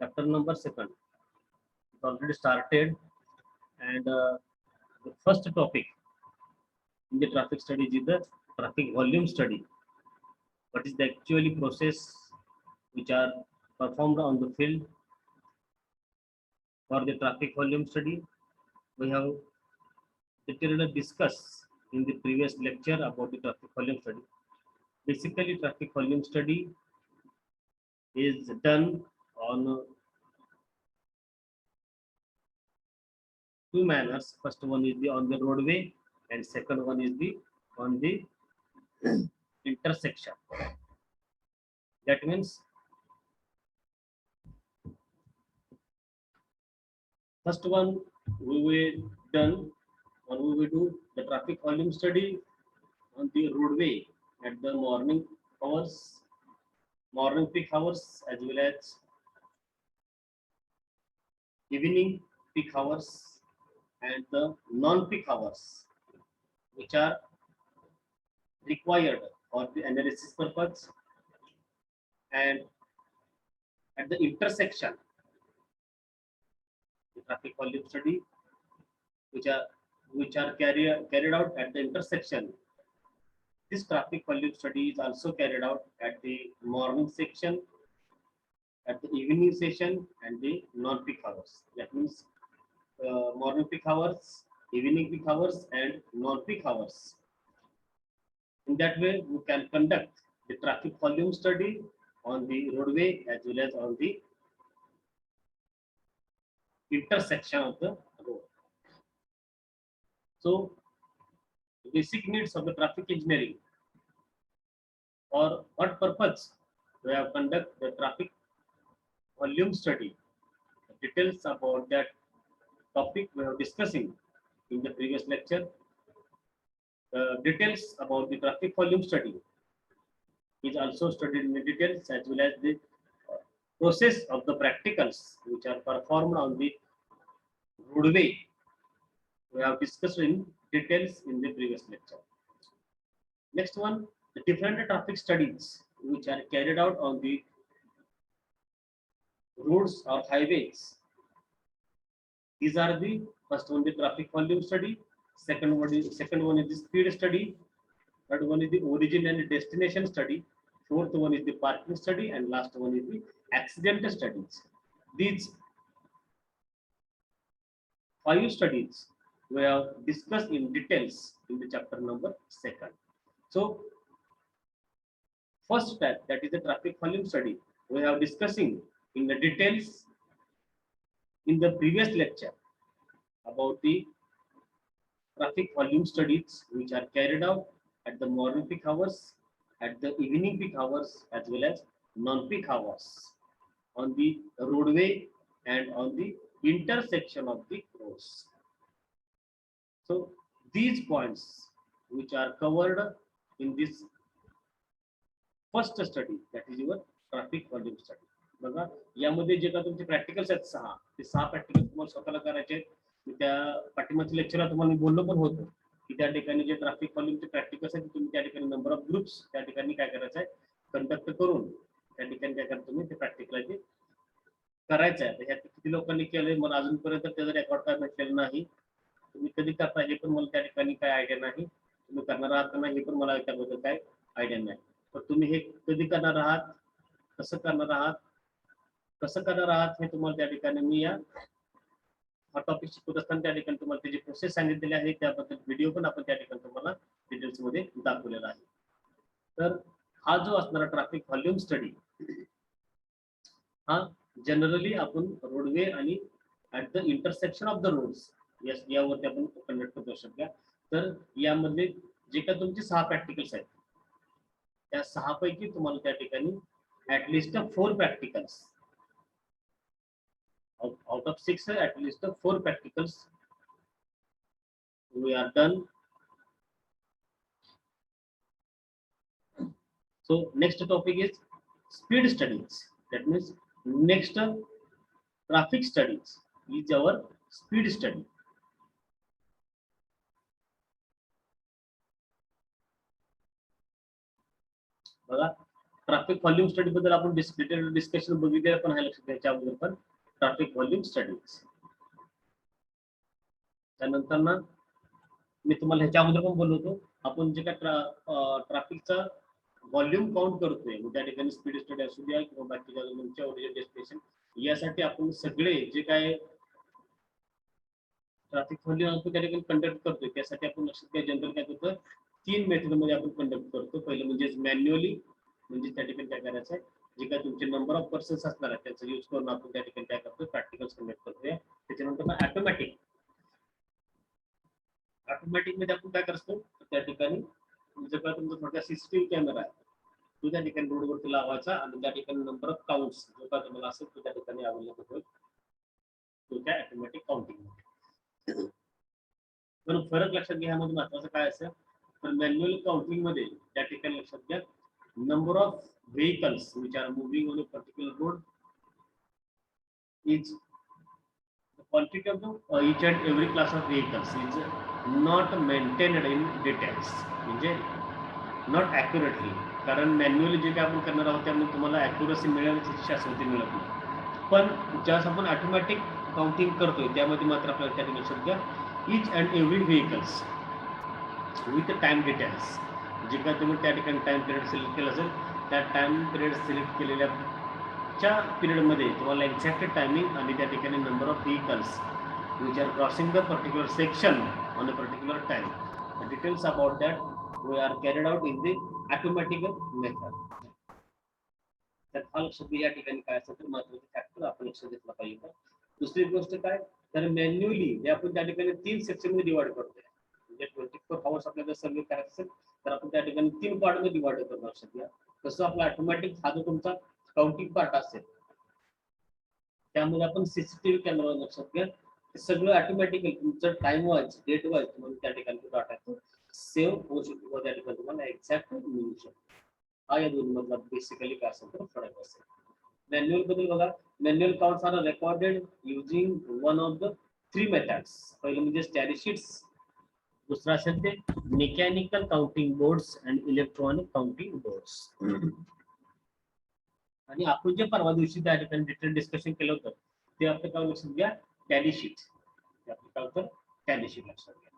chapter number 2. It already started, and the first topic in the traffic study is the traffic volume study. What is the actually process which are performed on the field for the traffic volume study? We have detailedly discussed in the previous lecture about the traffic volume study. Basically, traffic volume study is done on two manners. First one is the on the roadway, and second one is the on the intersection. That means first one we will done or we will do the traffic volume study on the roadway at the morning hours, morning peak hours, as well as evening peak hours and the non-peak hours, which are required for the analysis purpose. And at the intersection, the traffic volume study, which are carried out at the intersection. This traffic volume study is also carried out at the morning section, at the evening session, and the non-peak hours. That means morning peak hours, evening peak hours, and non-peak hours. In that way, we can conduct the traffic volume study on the roadway as well as on the intersection of the road. So, the basic needs of the traffic engineering. For what purpose we have conduct the traffic volume study? The details about that topic we are discussing in the previous lecture. The details about the traffic volume study is also studied in the details, as well as the process of the practicals which are performed on the roadway. We have discussed in details in the previous lecture. Next one, the different traffic studies which are carried out on the roads or highways. These are the first one, the traffic volume study. Second one is the speed study. Third one is the origin and destination study. Fourth one is the parking study, and last one is the accident studies. These 5 studies we have discussed in details in the chapter number 2. So, first step, that is the traffic volume study, we have discussing in the details in the previous lecture about the traffic volume studies which are carried out at the morning peak hours, at the evening peak hours, as well as non-peak hours on the roadway and on the intersection of the roads. So these points which are covered in this first study, that is your traffic volume study. बघा यामध्ये जे का तुमचे practicals आहेत 6 ते 6 practical तुम्हाला स्वतःला करायचे. त्या पाठीमागच्या लेक्चरला तुम्हाला बोललो पण होतो की त्या ठिकाणी जे ट्रॅफिक व्हॉल्यूमचे प्रॅक्टिकल्स आहेत तुम्ही त्या ठिकाणी नंबर ऑफ ग्रुप्स त्या ठिकाणी काय करायचं आहे कंडक्ट करून त्या ठिकाणी काय करतो तुम्ही ते प्रॅक्टिकल आहे करायचं आहे. ह्यात किती लोकांनी केले मला अजूनपर्यंत त्याचा रेकॉर्ड काय भेटलेलं नाही. तुम्ही कधी करता हे पण मला त्या ठिकाणी काय आयडिया नाही. तुम्ही करणार आहात का नाही हे पण मला त्याबद्दल काय आयडिया नाही. तर तुम्ही हे कधी करणार आहात, कसं करणार आहात हे तुम्हाला त्या ठिकाणी मी या हा टॉपिक शिकवत असताना त्या ठिकाणी तुम्हाला त्याची प्रोसेस सांगितलेली आहे. त्याबद्दल व्हिडिओ पण आपण त्या ठिकाणी तुम्हाला डिटेल्स मध्ये दाखवलेला आहे. तर हा जो असणारा ट्रॅफिक व्हॉल्यूम स्टडी हा जनरली आपण रोडवे आणि at the intersection of the roads यावरती आपण कंडक्ट करू शकतो. तर यामध्ये जे काही तुमचे 6 प्रॅक्टिकल्स आहेत त्या 6 पैकी तुम्हाला त्या ठिकाणी at least 4 practicals out of 6 at least 4 practicals we are done. So next topic is speed studies. That means next traffic studies is our speed study. बघा ट्रॅफिक व्हॉल्यूम स्टडी बद्दल आपण डिस्कशन बघितले, पण हे लक्षात घ्यायच्या अगोदर पण ट्रॅफिक व्हॉल्यूम स्टडीज. त्यानंतर ना मी तुम्हाला ह्याच्या अगोदर पण बोललो होतो, आपण जे काय ट्रॅफिकचा व्हॉल्यूम काउंट करतोय, त्या ठिकाणी स्पीड स्टडी असू द्या किंवा बाकीच्या तुमच्या ओरिजिन डेस्टिनेशन, यासाठी आपण सगळे जे काय ट्रॅफिक व्हॉल्यूम आपण त्या ठिकाणी कंडक्ट करतोय, त्यासाठी आपण लक्षात घ्या जनरल काय करतो, 3 मेथड मध्ये आपण कंडक्ट करतो. पहिलं म्हणजे मॅन्युअली, म्हणजे त्या ठिकाणी काय करायचं आहे, जे काय तुमचे नंबर ऑफ पर्सन्स असणार आहेत त्याचा यूज करून आपण त्या ठिकाणी काय करतो, प्रॅक्टिकल्स कंडक्ट करतोय. त्याच्यानंतर ऑटोमॅटिक मध्ये आपण काय करतो, त्या ठिकाणी जर का तुमचा थोडा सीसीटीव्ही कॅमेरा आहे, तो त्या ठिकाणी रोडवरती लावायचा आणि त्या ठिकाणी नंबर ऑफ काउंट्स जो का तुम्हाला असेल तो त्या ठिकाणी अवेलेबल होईल, तो त्या ऑटोमॅटिक काउंटिंग. पण फरक लक्षात घ्या, ह्यामध्ये महत्वाचं काय असेल तर मॅन्युअल काउंटिंग मध्ये त्या ठिकाणी लक्षात घ्या, number of vehicles which are moving on a particular road is the quantity of each and every class of vehicles is not maintained in details, म्हणजे not accurately. कारण मॅन्युअली जे काय आपण करणार आहोत त्यामुळे तुम्हाला ॲक्युरसी मिळेल, शाश्वती मिळत नाही. पण ज्यावेळेस आपण ऑटोमॅटिक काउंटिंग करतोय त्यामध्ये मात्र आपल्याला त्या लक्षात घ्या, each and every vehicles with time details, जे काय तुम्ही त्या ठिकाणी टाइम पिरियड सिलेक्ट केला असेल त्या टाइम पिरियड सिलेक्ट केलेल्या पिरियडमध्ये तुम्हाला एक्झॅक्ट टायमिंग आणि त्या ठिकाणी number of vehicles which are crossing the particular section on a particular time, the details about that we are carried out in the automatic method. तर हा लक्षात या ठिकाणी काय असेल तर महत्त्वाचे फॅक्टर आपण लक्षात घेतला पाहिजे. दुसरी गोष्ट काय तर मॅन्युअली जे आपण त्या ठिकाणी 3 सेक्शन मध्ये डिवाइड करतोय, म्हणजे 24 आवर्स आपल्याला सर्वे करायचं असेल तर आपण त्या ठिकाणी 3 पार्ट मध्ये डिवाइड करतो. लक्षात घ्या, तसं आपला ऑटोमॅटिक हा जो तुमचा काउंटिंग पार्ट असेल त्यामध्ये आपण सीसीटीव्ही कॅमेरा लक्षात घ्या, सगळं ऑटोमॅटिकली तुमचं टाइम वाईज डेट वाईज तुम्हाला त्या ठिकाणी डाटा सेव्ह होऊ शकतो, त्या ठिकाणी तुम्हाला एक्झॅक्ट मिळू शकतो. हा या दोन मधला बेसिकली काय असेल तर फरक असेल. मॅन्युअल बद्दल बघा, manual counts are recorded using one of the 3 methods. पहिलं म्हणजे स्टॅटिक शीट्स, दुसरा असेल ते mechanical counting boards and electronic counting boards. आणि आपण जे परवा दिवशी त्या ठिकाणी डिटेल डिस्कशन केलं होतं ते आपलं काय लक्षात घ्या, टॅली शीट. आपलं काय होतं, टॅली शीट लक्षात घ्या.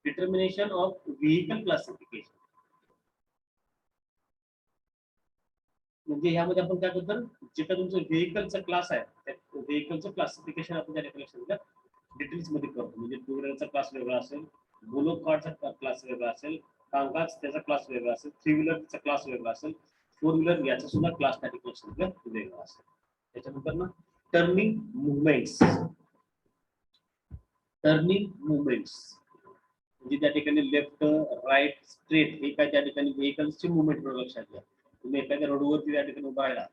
डिटर्मिनेशन ऑफ व्हेइकल क्लासिफिकेशन, म्हणजे ह्यामध्ये आपण काय करतो, जे काय तुमचं व्हेइकलचा क्लास आहे त्या व्हेइकलचं क्लासिफिकेशन आपण त्या ठिकाणी लक्षात घ्या डिटेल्स मध्ये करतो. म्हणजे टू व्हीलरचा क्लास वेगळा असेल, बोलो कारचा क्लास वेगळा असेल, कामकाज त्याचा क्लास वेगळा असेल, 3 व्हीलरचा क्लास वेगळा असेल, 4 व्हीलर याचा सुद्धा क्लास त्या ठिकाणी वेगळा असेल. त्याच्यानंतर ना टर्निंग मुवमेंट्स, म्हणजे त्या ठिकाणी लेफ्ट राईट स्ट्रेट हे काय त्या ठिकाणी व्हेइकल्सची मुवमेंट लक्षात घ्या. तुम्ही एखाद्या रोडवरती त्या ठिकाणी उभा राहिला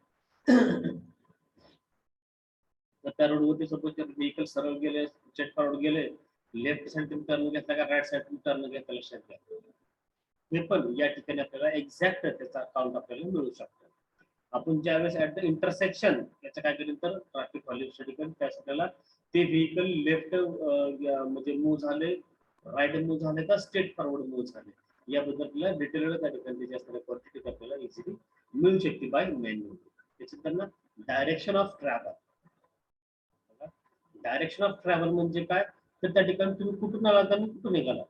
तर त्या रोडवरती सपोज व्हेइकल सरळ गेले, स्ट्रेट फॉरवर्ड गेले, लेफ्ट साइड तुम्ही टर्न घेतला का राईट साइड तुम्ही टर्न घेतला लक्षात घ्या. हे पण या ठिकाणी आपल्याला एक्झॅक्ट त्याचा काउंट आपल्याला मिळू शकतो. आपण ज्यावेळेस ऍट द इंटरसेक्शन याचं काय करेल तर ट्रॅफिक व्हॉल्यूम स्टडी करेल, त्यास आपल्याला ते व्हेइकल लेफ्ट म्हणजे मूव्ह झाले, राईट मूव्ह झाले का स्ट्रेट फॉरवर्ड मूव्ह झाले याबद्दल आपल्याला डिटेल त्या ठिकाणी त्याची असणारी क्वांटिटी आपल्याला इझिली मिळू शकते बाय मॅन्युअल. त्याच्यानंतर direction of travel, direction of travel म्हणजे काय तर त्या ठिकाणी तुम्ही कुठून आलात आणि कुठून निघाला,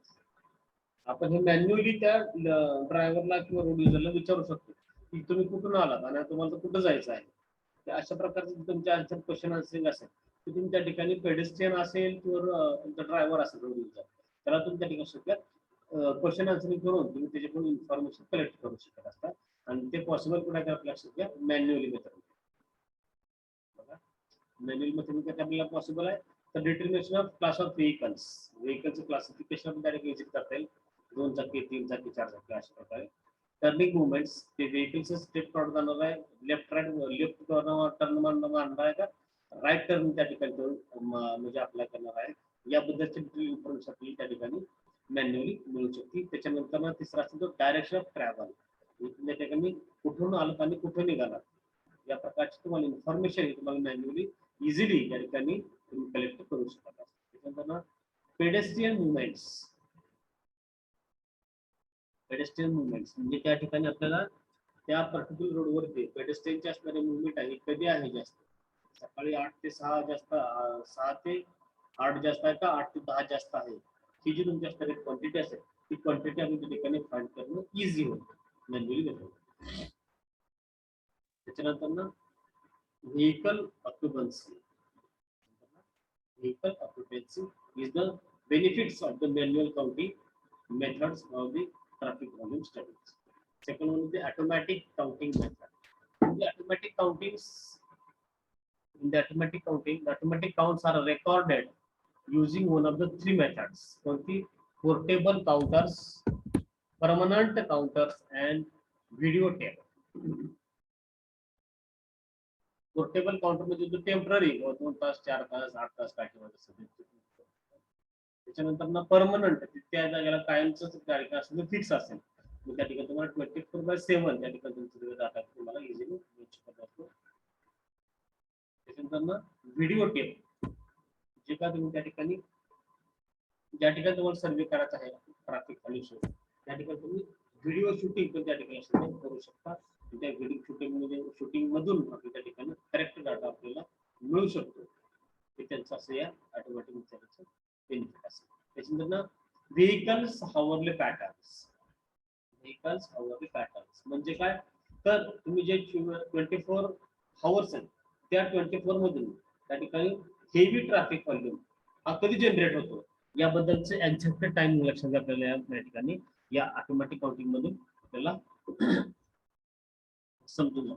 आपण हे मॅन्युअली त्या ड्रायव्हरला किंवा रोड युजरला विचारू शकतो की तुम्ही कुठून आलात आणि तुम्हाला कुठं जायचं आहे. तर अशा प्रकारचे तुमच्या आन्सर क्वेश्चन असेल की तुम्ही त्या ठिकाणी पेडेस्ट्रियन असेल किंवा तुमचा ड्रायव्हर असेल रोड युजर, त्याला तुम्ही त्या ठिकाणी क्वेश्चन आन्सरिंग करून तुम्ही त्याच्याकडून इन्फॉर्मेशन कलेक्ट करू शकत असता. आणि ते पॉसिबल कुठे लक्षात घ्या, मॅन्युअली मेथड. मॅन्युअल मेथड आपल्याला पॉसिबल आहे. तर determination of class of vehicles, व्हेइकलचं क्लासिफिकेशन आपण डायरेक्ट इझिट करता येईल, 2 चाकी 3 चाकी 4 चाकी अशा प्रकारे. टर्निंग मुवमेंट्स, ते व्हेइकलचं स्टेप फॉरवर्ड जाणार आहे, लेफ्ट राईट लेफ्ट टर्न मारणार आहे का राईट टर्न त्या ठिकाणी म्हणजे अप्लाय करणार आहे, याबद्दलची इन्फॉर्मेशन आपल्याला त्या ठिकाणी मॅन्युअली मिळू शकते. त्याच्यानंतर तिसरा असतो डायरेक्शन ऑफ ट्रॅव्हल, त्या ठिकाणी कुठून आलं आणि कुठून निघाला या प्रकारची तुम्हाला इन्फॉर्मेशन तुम्हाला मॅन्युअली इझिली या ठिकाणी तुम्ही कलेक्ट करू शकता. त्याच्यानंतर पेडेस्ट्रियन मुवमेंट्स म्हणजे त्या ठिकाणी आपल्याला त्या पर्टिक्युलर रोडवरती पेडेस्ट्रियनची असणारी मुवमेंट आहे कधी आहे जास्त, सकाळी 8 ते 6 जास्त, 6 ते 8 जास्त आहे का 8 ते 10 जास्त आहे, ही जी तुमची असणारी क्वांटिटी असेल ती क्वांटिटी आपण त्या ठिकाणी फाइंड करणं इझी होतं मॅन्युअली घेतो. त्याच्यानंतर ना vehicle occupancy. Vehicle occupancy is the benefits of the manual counting methods of the traffic volume studies. Second one is the automatic counting method. The automatic countings, in the automatic counting, the automatic counts are recorded using one of the three methods: portable counters, permanent counters, and video tape. Portable counter म्हणजे जो temporary 2 तास 4 तास 8 तास काय किंवा त्याच्यानंतर ना permanent त्या जागेला कायमच तारीख असेल फिक्स असेल, मग त्या ठिकाणी तुम्हाला 24/7 त्या ठिकाणी तुमचं डाटा तुम्हाला इझिली मिळू शकत असतो. त्याच्यानंतर ना व्हिडिओ टेप, जे का तुम्ही त्या ठिकाणी ज्या ठिकाणी तुम्हाला सर्वे करायचा आहे ट्रॅफिक पॉल्युशन त्या ठिकाणी तुम्ही व्हिडिओ शूटिंग पण त्या ठिकाणी करू शकता. त्या व्हिडिओ शूटिंग मधून आपल्या त्या ठिकाणी करेक्ट डाटा आपल्याला मिळू शकतो. हे त्यांचं असं या ऑटोमॅटिक विचारायचं बेनिफिट असेल. त्याच्यानंतर व्हेकल्स हॉवरले पॅटर्न्स. व्हेकल्स हॉवरले पॅटर्न्स म्हणजे काय, तर तुम्ही जे 24 हॉवर्स आहेत त्या 24 मधून त्या ठिकाणी हेवी ट्रॅफिक व्हॉल्यूम हा कधी जनरेट होतो याबद्दलचे एक्झॅक्ट टाइम लक्षात आपल्याला या ठिकाणी या ऑटोमॅटिक काउंटिंग मधून आपल्याला समजून.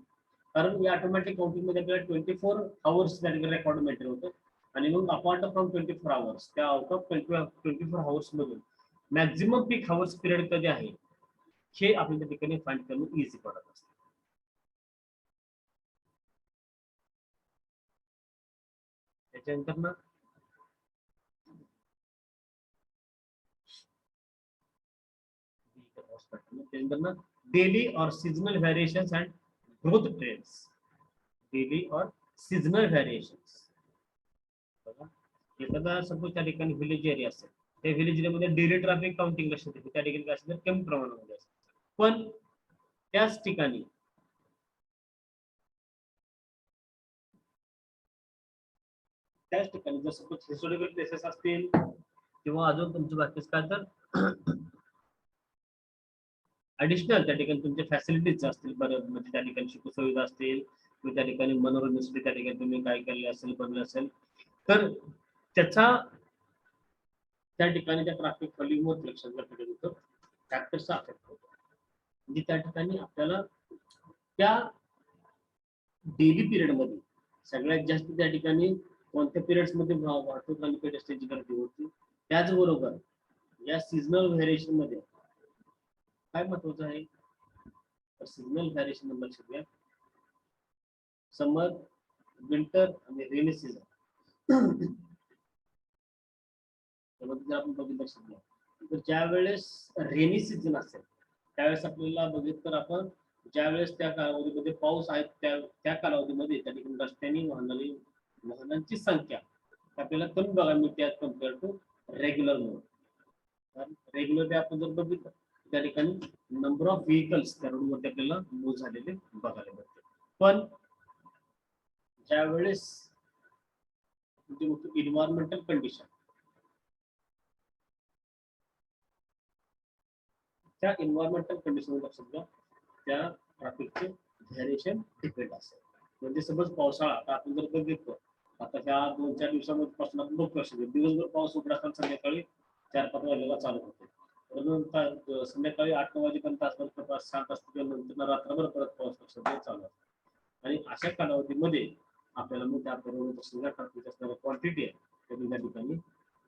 कारण या ऑटोमॅटिक काउंटिंग मध्ये आपल्याला 24 आवर्स त्या ठिकाणी रेकॉर्ड मेंटेन होतं आणि मग अपार्ट फ्रॉम 24 आवर्स त्या आउट ऑफ 24 आवर्स मधून मॅक्झिमम पीक आवर्स पिरियड कधी आहे हे आपण त्या ठिकाणी फाइंड करणं इझी पडत असतं. त्याच्यानंतर ना daily or seasonal variations and growth trends. Daily or seasonal variations. एखादा सपोज त्या ठिकाणी व्हिलेज एरिया असेल त्या व्हिलेज एरियामध्ये डेली ट्रॅफिक काउंटिंग लक्षात येते, त्या ठिकाणी काय असेल कमी प्रमाणामध्ये असेल, पण त्याच ठिकाणी जर सपोज हिस्टॉरिकल प्लेसेस असतील किंवा अजून तुमच्या बाकीच काय तर ऍडिशनल त्या ठिकाणी तुमच्या फॅसिलिटीज असतील बरं, म्हणजे त्या ठिकाणी सुखसुविधा असतील किंवा त्या ठिकाणी मनोरंजनासाठी त्या ठिकाणी तुम्ही काय केले असेल बनले असेल तर त्याचा त्या ठिकाणी त्या ट्रॅफिक व्हॉल्यूमवर लक्षात घेतलं होतं फॅक्टर्सचा अफेक्ट होतो. म्हणजे त्या ठिकाणी आपल्याला त्या डेली पिरियड मध्ये सगळ्यात जास्त त्या ठिकाणी कोणत्या पिरियड्स मध्ये वाहतूक आणि पेडेस्ट्रियनची गर्दी होती, त्याचबरोबर या सीझनल व्हेरिएशन मध्ये काय महत्वाचं आहे तर सीझनल व्हेरिएशन नंबर लक्षात घ्या. समर, विंटर आणि रेनी सीझन जर आपण बघितलं लक्षात घ्या तर ज्या वेळेस रेनी सीझन असेल त्यावेळेस आपल्याला बघितलं तर आपण ज्या वेळेस त्या कालावधीमध्ये पाऊस आहे त्या कालावधीमध्ये त्या ठिकाणी रस्त्याने वाहनांची संख्या आपल्याला कमी बघायला मिळते compare to regular mode. Regular आपण जर बघितलं त्या ठिकाणी नंबर ऑफ व्हेकल्स त्या रोडवरती आपल्याला मूव्ह झालेले बघायला मिळते. पण ज्या वेळेस इन्व्हायरमेंटल कंडिशन त्या इन्व्हायरमेंटल कंडिशन लक्षात घ्या त्या ट्रॅफिकचे व्हेरिएशन डिपेंड असेल. म्हणजे सपोज पावसाळा आता आपण जर बघितलं आता ह्या 2-4 दिवसामध्ये पासून आपण बघतो दिवसभर पाऊस उघडा असताना संध्याकाळी 4-5 वाजेला चालू होते, परंतु संध्याकाळी 8-9 वाजेपर्यंत तासभर शांत असते, नंतर रात्रभर परत पाऊस चालू असतो आणि अशा कालावधीमध्ये आपल्याला मग त्या बरोबर ट्रॅफिक असणारी क्वांटिटी आहे त्या ठिकाणी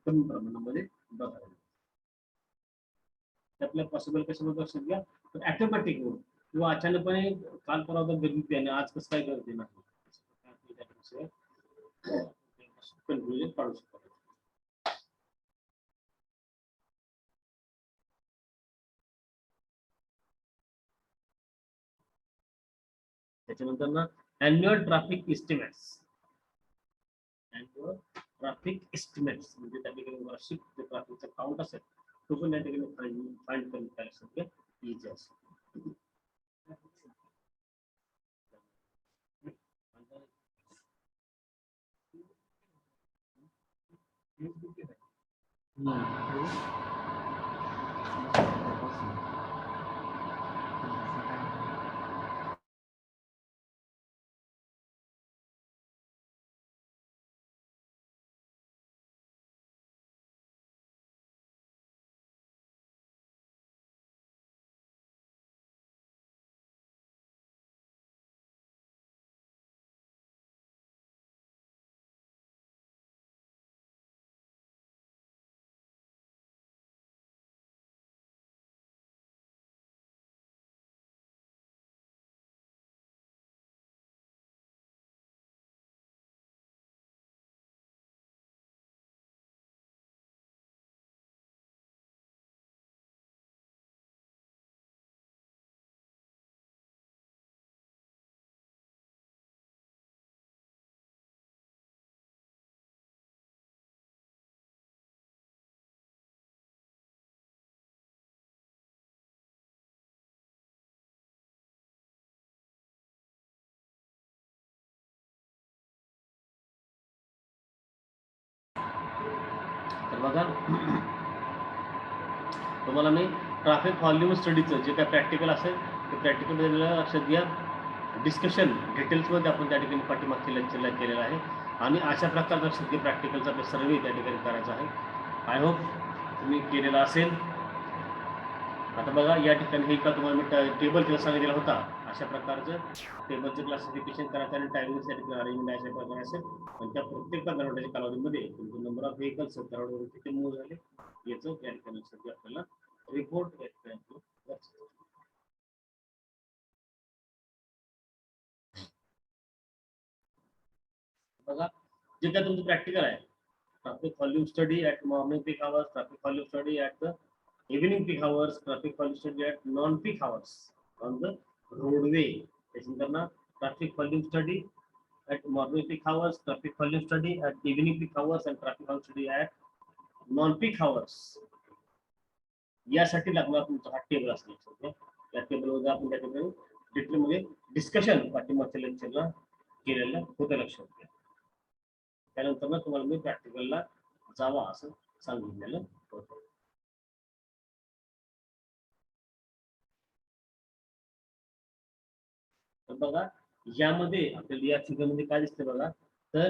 कमी प्रमाणामध्ये बघायला मिळते. आपल्या पॉसिबल कशामध्ये लक्षात घ्या तर ऑटोमॅटिक मोड किंवा अचानकपणे काल परवा गर्दी आणि आज कसं काय गर्दी नाही कन्क्लुजन काढू शकतो. त्याच्यानंतर ना अॅन्युअल ट्रॅफिक इस्टिमेट्स. अॅन्युअल ट्रॅफिक इस्टिमेट्स म्हणजे त्या ठिकाणी वार्षिक ट्रॅफिकचा काउंट असेल तो पण त्या ठिकाणी फाइंड करून काय असेल इझी असेल. तर बघा तुम्हाला मी ट्रॅफिक व्हॉल्यूम स्टडीचं जे काय प्रॅक्टिकल असेल ते प्रॅक्टिकल लक्षात घ्या. डिस्कशन डिटेल्समध्ये आपण त्या ठिकाणी पाठीमागच्या लेक्चरला केलेलं आहे आणि अशा प्रकारचा सगळे प्रॅक्टिकलचा आपला सर्वे त्या ठिकाणी करायचा आहे. आय होप तुम्ही केलेला असेल. आता बघा या ठिकाणी हे का तुम्हाला मी टेबल केला सांगितलेला होता, अशा प्रकारचं टेबलचं क्लासिफिकेशन करायचं आणि टायमिंगसाठी अरेंजमेंट अशा प्रकारे असेल. आणि त्या प्रत्येक 15 मिनिटाच्या कालावधीमध्ये तुमचं नंबर ऑफ व्हेकल्स दररोज किती मूव्ह झाले याचं त्या ठिकाणी आपल्याला रिपोर्ट बघा जे काय तुमचं प्रॅक्टिकल आहे. Traffic volume study at morning peak hours, traffic volume study at the evening peak hours, traffic volume study at non peak hours on the roadway. त्याच्यानंतर traffic volume study at morning peak hours, traffic volume study at evening peak hours and traffic volume study at non peak hours. यासाठी लागणार तुमचा हा table असणार. त्या टेबलमध्ये आपण त्या ठिकाणी डिटेलमध्ये डिस्कशन पाठीमागच्या लेक्चरला केलेलं होतं, लक्षात घ्या. त्यानंतर तुम्हाला मी प्रॅक्टिकलला जावा असं सांगितलेलं होतं. तर बघा यामध्ये आपल्याला या फिगरमध्ये काय दिसते बघा, तर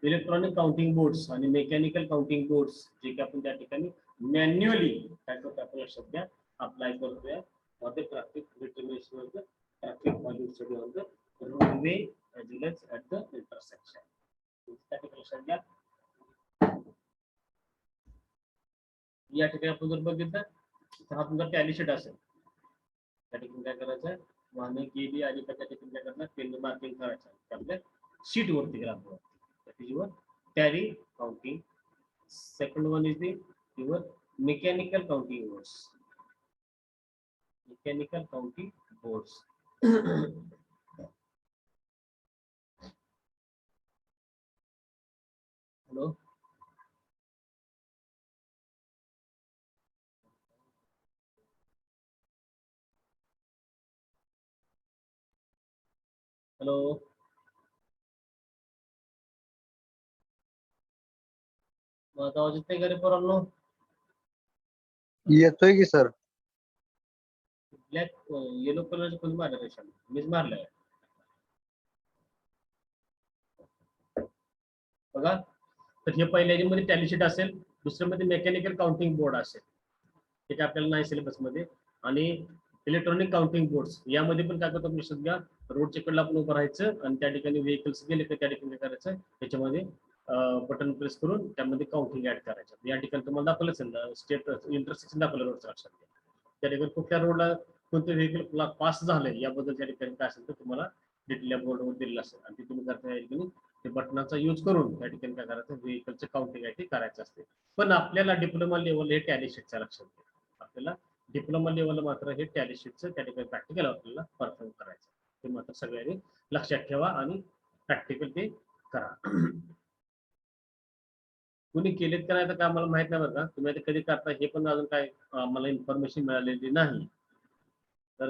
इलेक्ट्रॉनिक काउंटिंग बोर्ड्स आणि मेकॅनिकल काउंटिंग बोर्ड्स जे की आपण त्या ठिकाणी मॅन्युअली काय करतो आपण लक्षात घ्या अप्लाय करतोय traffic determination of the traffic volume study of the roadway as well as at the intersection. त्या ठिकाणी लक्षात घ्या. या ठिकाणी आपण जर बघितलं तर हा तुमचा टॅली शीट असेल. त्या ठिकाणी काय करायचं, वाहने गेली आणि त्या ठिकाणी काय करणार, पेन मार्किंग करायचं आपल्या शीट वरती ग्राफ वर tally counting. Second one is the your mechanical counting boards, mechanical counting boards. Hello hello माझा आवाज येतोय का रे पोरांनो? येतोय की सर. ब्लॅक येलो कलरचे कोणी मारलं रेषा? मीच मारलाय बघा. तर हे पहिल्या मध्ये टॅली शीट असेल, दुसऱ्यामध्ये मेकॅनिकल काउंटिंग बोर्ड असेल, ते काय आपल्याला नाही सिलेबस मध्ये. आणि इलेक्ट्रॉनिक काउंटिंग बोर्ड्स यामध्ये पण काय करतो मी सध्या रोडच्या कडला आपण उभं राहायचं आणि त्या ठिकाणी व्हेकल्स गेले तर त्या ठिकाणी काय करायचं, त्याच्यामध्ये बटन प्रेस करून त्यामध्ये काउंटिंग ऍड करायचं. या ठिकाणी तुम्हाला दाखवलं असेल स्टेट इंटरसेक्शन दाखवलं रोडचं, लक्षात घ्या. त्या ठिकाणी कुठल्या रोडला कोणतं व्हेकल पास झालंय याबद्दल त्या ठिकाणी काय असेल तर तुम्हाला डिटेल बोर्डवर दिलेलं असेल आणि ते तुम्ही करता या ठिकाणी ते बटनाचा यूज करून त्या ठिकाणी काय करायचं, व्हेकलचं काउंटिंग आहे ते करायचं असते. पण आपल्याला डिप्लोमा लेवल हे टॅली शीटच्या लक्षात घ्या. आपल्याला डिप्लोमा लेवल मात्र हे टॅली शीटचं त्या ठिकाणी प्रॅक्टिकल आपल्याला परफॉर्म करायचं. ते मात्र सगळ्यांनी लक्षात ठेवा आणि प्रॅक्टिकल ते करा. कुणी केलेत का नाही तर काय मला माहित नाही बरं का. तुम्ही आता कधी करता हे पण अजून काय मला इन्फॉर्मेशन मिळालेली नाही. तर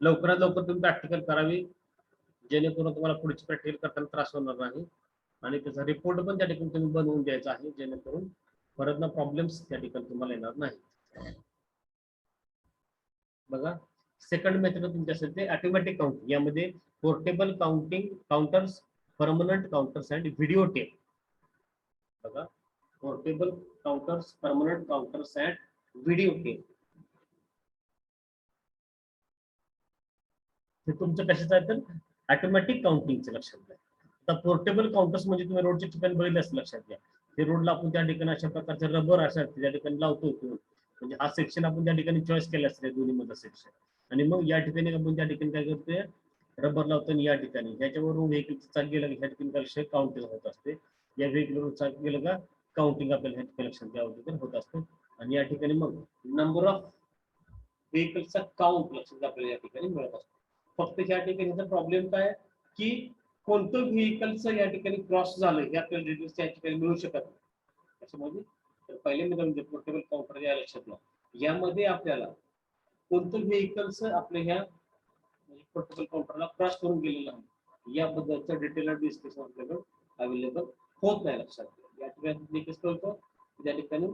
लवकरात लवकर तुम्ही प्रॅक्टिकल करावी, जेणेकरून तुम्हाला पुढची प्रॅक्टिकल करताना त्रास होणार नाही. आणि त्याचा रिपोर्ट पण त्या ठिकाणी तुम्ही बनवून द्यायचा आहे, जेणेकरून परत ना प्रॉब्लेम्स त्या ठिकाणी तुम्हाला येणार नाही. बघा, सेकंड मेथड तुमच्या असेल ते ऑटोमॅटिक काउंटिंग. यामध्ये portable counting counters, permanent counters and video tape. बघा, portable counters, permanent counters and video tape. हे तुमचं कशाचं आहे तर ऑटोमॅटिक काउंटिंगचं लक्षात घ्या. आता पोर्टेबल काउंटर्स म्हणजे तुम्ही रोडच्या ठिकाणी बघितलं असं लक्षात घ्या. ते रोडला आपण त्या ठिकाणी अशा प्रकारचे रबर अशा त्या ठिकाणी लावतो, म्हणजे हा सेक्शन आपण त्या ठिकाणी चॉईस केला असते दोन्ही मध्ये सेक्शन, आणि मग या ठिकाणी आपण त्या ठिकाणी काय करतोय, रबर लावतो. आणि या ठिकाणी ज्याच्यावरून व्हेकल चाक गेलं ह्या ठिकाणी काय काउंटिंग होत असते. या व्हेकलवरून चाक गेलं का काउंटिंग आपल्याला ह्या लक्षात घ्यावं होत असते. आणि या ठिकाणी मग नंबर ऑफ व्हेकलचा काउंट लक्षात आपल्याला या ठिकाणी मिळत असतो. फक्त या ठिकाणी प्रॉब्लेम काय की कोणतं व्हेकलचं या ठिकाणी क्रॉस झालं हे आपल्याला डिटेल्स या ठिकाणी मिळू शकत नाही. त्याच्यामध्ये तर पहिले मी म्हणजे पोर्टेबल काउंटर या लक्षात घ्या, यामध्ये आपल्याला कोणतं व्हेकल्स आपल्या ह्या पोर्टेबल काउंटरला क्रॉस करून गेलेलं आहे याबद्दलचं डिटेल डिस्कशन आपल्याकडे अवेलेबल होत नाही. लक्षात घ्या, या ठिकाणी कसं होतं, त्या ठिकाणी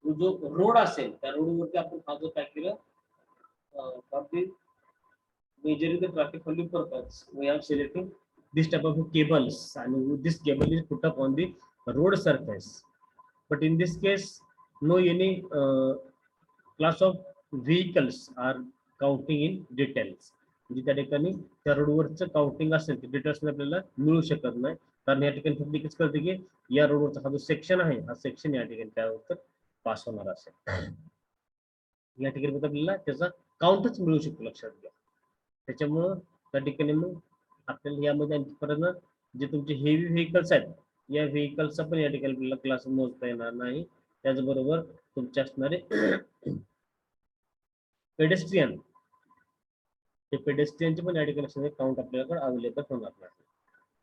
जो रोड असेल त्या रोडवरती आपण हा जो काय केलं, measuring the traffic volume purpose, we have selected this type of cables, and this cable is put up on the road surface. But in this case, no any class of vehicles are counting in details. म्हणजे त्या ठिकाणी त्या रोडवरचं counting असेल ते details आपल्याला मिळू शकत नाही, कारण या ठिकाणी फक्त एकच कळते की या रोडवरचा हा जो सेक्शन आहे हा सेक्शन या ठिकाणी त्यावर पास होणार असेल. या ठिकाणी आपल्याला त्याचा काउंटच मिळू शकतो, लक्षात घ्या. त्याच्यामुळं त्या ठिकाणी मग आपल्याला यामध्ये परत जे तुमचे हेवी व्हेकल्स आहेत या व्हेकल्सचा पण या ठिकाणी आपल्याला क्लास मोजता येणार नाही. त्याचबरोबर तुमचे असणारे पेडेस्ट्रियन, ते पेडेस्ट्रियनचे पण या ठिकाणी काउंट आपल्याकडे अवेलेबल होणार नाही.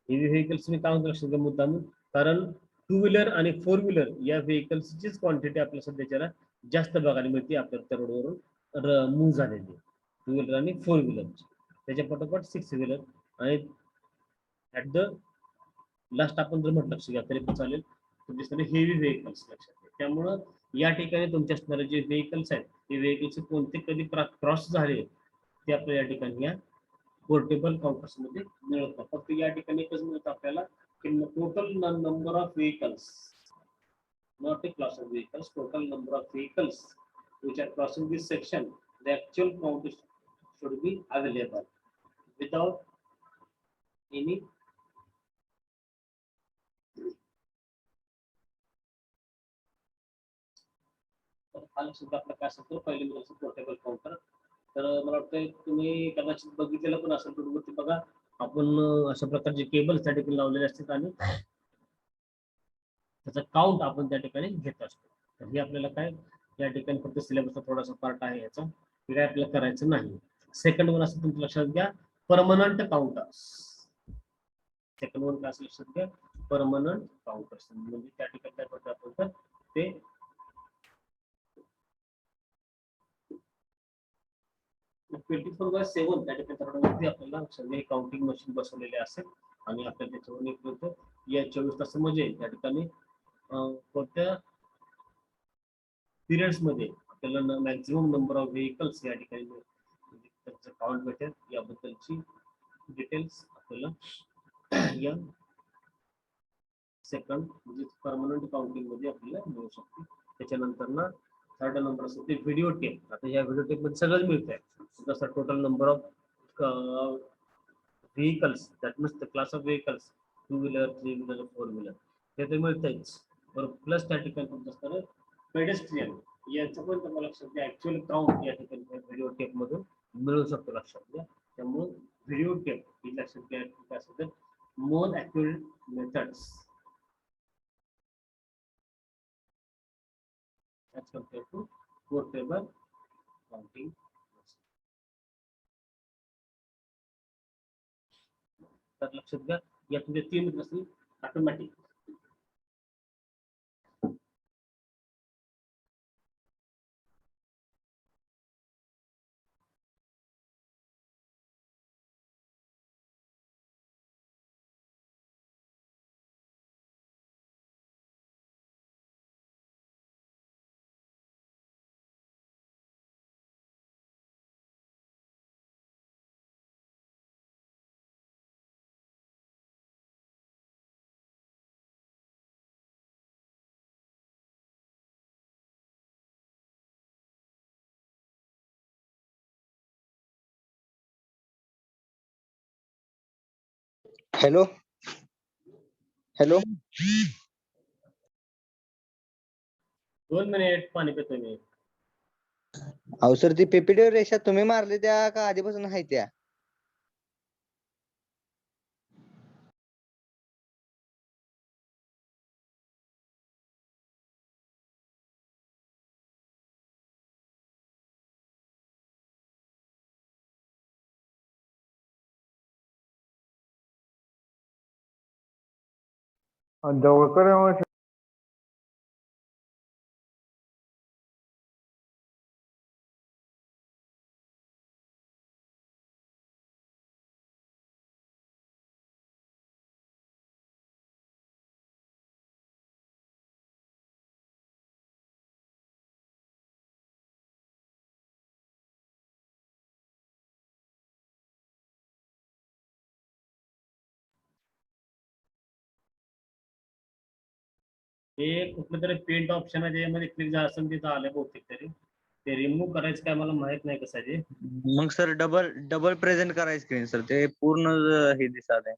हेवी व्हेकल्स मी काउंट लक्षात घ्या मुद्दाम, कारण टू व्हीलर आणि फोर व्हीलर या व्हेकल्सचीच क्वांटिटी आपल्या सध्याच्याला जास्त बघायला मिळते आपल्या त्या रोडवरून मूव्ह झालेली, टू व्हीलर आणि फोर व्हीलरची. त्याच्या पाठोपाठ सिक्स व्हीलर आणि ऍट द लास्ट आपण जर म्हटलं लक्ष घ्या तरी पण चालेल तुमचे हेवी व्हेकल्स लक्षात घ्या. त्यामुळं या ठिकाणी तुमच्या असणारे जे व्हेकल्स आहेत ते व्हेकल्स कोणते कधी क्रॉस झाले ते आपल्या या ठिकाणी या पोर्टेबल काउंटर्स मध्ये मिळत. फक्त या ठिकाणी एकच मिळतं आपल्याला की total number of vehicles, not a class of vehicles, total number of vehicles which are crossing this section, the actual count should be available without any सुद्धा आपलं काय असेल तर पहिले म्हणजे पोर्टेबल काउंटर. तर मला वाटतं तुम्ही कदाचित बघितलेलं पण असेल तर बघा, आपण अशा प्रकारचे केबल्स त्या ठिकाणी लावलेले असतात आणि त्याचा काउंट आपण त्या ठिकाणी घेत असतो. तर हे आपल्याला काय या ठिकाणी फक्त सिलेबसचा थोडासा पार्ट आहे याचा, हे काय आपल्याला करायचं नाही. सेकंड वन असं तुमच्या लक्षात घ्या, परमनंट काउंटर्स. सेकंड वन काय लक्षात घ्या, परमनंट काउंटर्स. म्हणजे त्या ठिकाणी काय करतो आपण तर ते 24/7 त्या ठिकाणी आपल्याला सगळे काउंटिंग मशीन बसवलेले असेल आणि आपल्याला त्याच्यावर एक होतं या 24 तास म्हणजे त्या ठिकाणी कोणत्या पिरियड्स मध्ये आपल्याला मॅक्झिमम नंबर ऑफ व्हेकल्स या ठिकाणी त्याचं काउंट भेटेल याबद्दलची डिटेल्स आपल्याला या सेकंड म्हणजे परमनंट काउंटिंग मध्ये आपल्याला मिळू शकते. त्याच्यानंतर ना थर्ड नंबर असतो ते व्हिडिओ टेप. आता या व्हिडिओ टेप मध्ये सगळंच मिळतंय, जसं total number of vehicles, that means the class of vehicles, two wheeler, three wheeler, four wheeler, हे तर मिळतंयच. बरोबर, प्लस त्या ठिकाणी तुमचं असतं पेडेस्ट्रियन, याचं पण तुम्हाला लक्षात घ्या ऍक्च्युअल काउंट या ठिकाणी व्हिडिओ टेप मधून मिळू शकतो, लक्षात घ्या. त्यामुळे व्हिडिओ टेप ही लक्षात घ्या काय असेल तर more accurate methods as compared to portable counting. तर लक्षात घ्या या तुमच्या तीन असतील ऑटोमॅटिक, हॅलो हॅलो 2 मिनिट पाणी पितो मी. अहो सर ती पीपीटी रेषा तुम्ही मारली त्या का आधीपासून आहे त्या? जवळकर हे कुठलं तरी पेंट ऑप्शन आहे त्यामध्ये क्लिक झालं असेल तिथं आलं बहुतेक तरी. ते रिमूव्ह करायचं काय मला माहित नाही कसं आहे ते. मग सर डबल प्रेझेंट करायचं स्क्रीन सर ते पूर्ण हे दिसत आहे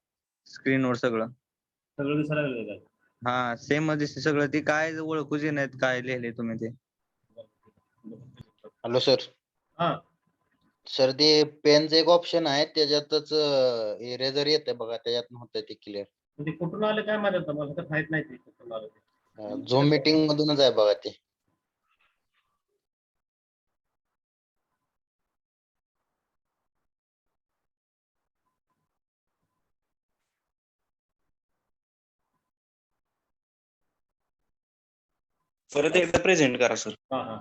स्क्रीनवर सगळं. सगळं दिसायला लागलं का? हा सेम दिसते सगळं. ते काय ओळखूच नाहीत काय लिहिले तुम्ही ते. Hello sir. हा सर ते पेनचं एक ऑप्शन आहे त्याच्यातच इरेजर येते बघा त्याच्यात होतं ते क्लिअर. ते कुठून आलं काय माहित होतं मला तर माहित नाही ते कुठून आलं ते. झूम मीटिंग मधूनच आहे बघा ते. परत एकदा प्रेझेंट करा सर. हा हा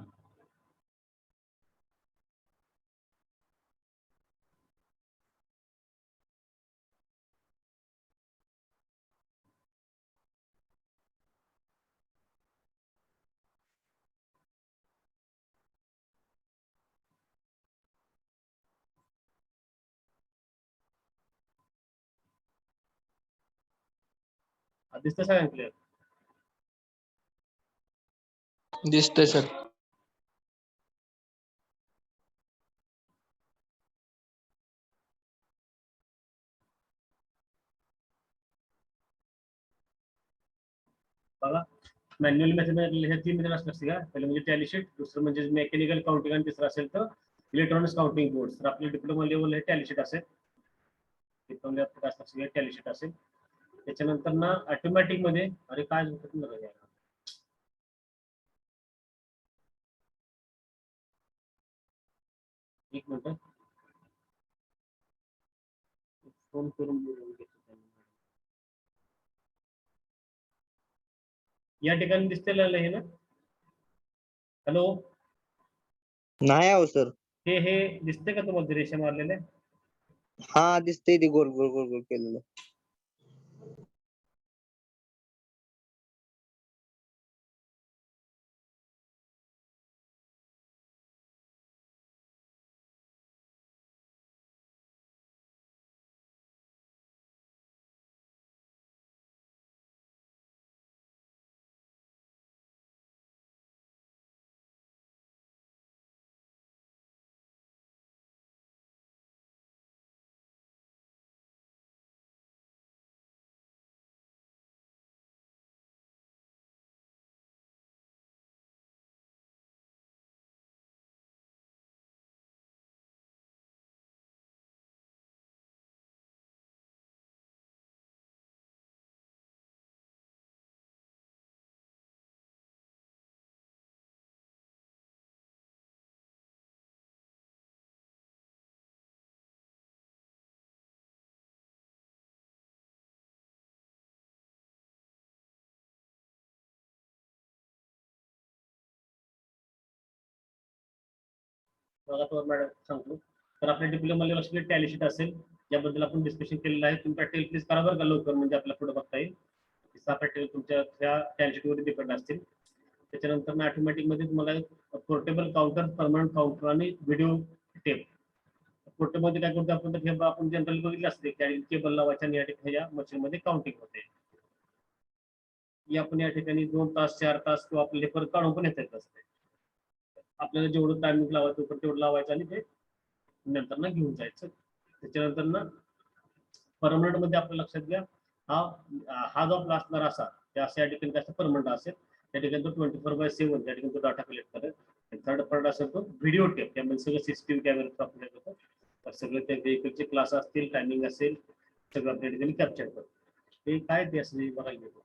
दिसतं सगळ्यांना क्लिअर. दिसतंय सर. बघा मॅन्युअल मेथड हे 3 मेथड असतात का? पहिलं म्हणजे टॅली शीट, दुसरं म्हणजे मेकॅनिकल काउंटिंग आणि तिसरं असेल तर इलेक्ट्रॉनिक्स काउंटिंग बोर्ड. तर आपल्या डिप्लोमा लेवल हे टॅली शीट असेल. डिप्लोमा असतात टॅली शीट असेल. त्याच्यानंतर ना ऑटोमॅटिक मध्ये अरे काय होतं ना एक मिनिट फोन करून बोलून घेतो. या ठिकाणी दिसतेलं आहे ना. हॅलो नाही अहो सर. हे दिसते का तुम्हाला रेषा मारलेले? हा दिसतंय ते गोल गोल गोल गोल केलेलं. बघा तो मॅडम सांगतो. तर आपल्या डिप्लोमा लेवल टॅली शीट असेल ज्याबद्दल आपण डिस्कशन केलेलं आहे. तुमचा टेल प्लीज करा बरं का लवकर म्हणजे आपल्या पुढे बघता येईल. सापडे तुमच्या त्या टॅली शीटवर डिपेंड असतील. त्याच्यानंतर ऑटोमॅटिक मध्ये तुम्हाला पोर्टेबल काउंटर, परमनंट काउंटर आणि व्हिडिओ टेप. पोर्टेबल काय करतो आपण तर आपण जनरल बघितलं असते केबल लावायचं आणि या ठिकाणी या मशीन मध्ये काउंटिंग होते. आपण या ठिकाणी 2 तास 4 तास किंवा आपले परत काढून पण येत असते. आपल्याला जेवढं टायमिंग लावायचं तेवढं लावायचं आणि ते नंतर ना घेऊन जायचं. त्याच्यानंतर ना परमनंट मध्ये आपल्या लक्षात घ्या, हा जो आपला असणार असा त्या अशा या ठिकाणी कसं परमनंट असेल त्या ठिकाणी तो 24/7 त्या ठिकाणी तो डाटा कलेक्ट करेल. थर्ड पार्ट असेल तो व्हिडिओ टेप, त्यामध्ये सगळं सीसीटीव्ही कॅमेरा आपल्याला होतं, तर सगळे त्या व्हेकलचे क्लास असतील, टायमिंग असेल, सगळं आपल्या ठिकाणी कॅप्चर करतो. ते काय ते असं बघायला घेतो.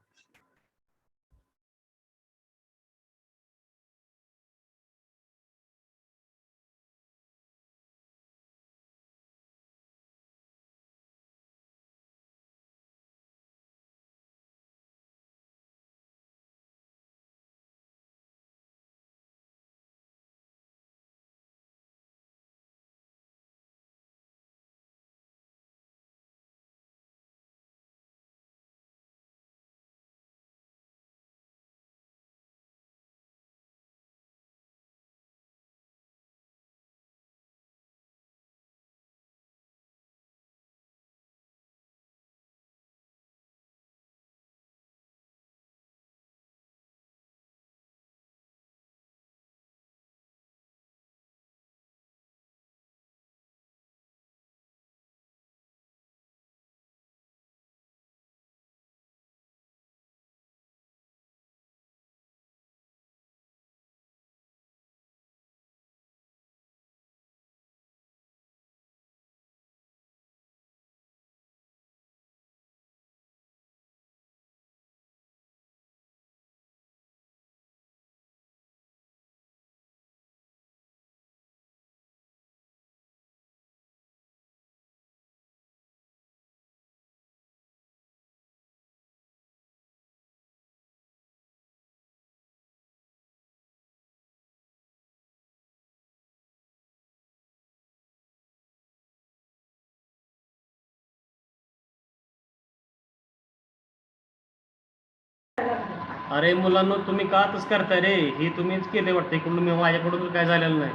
अरे मुलांनो, तुम्ही का तसं करताय रे? हे तुम्हीच केले वाटतं इकडून, मी माझ्याकडून काय झालेलं नाही.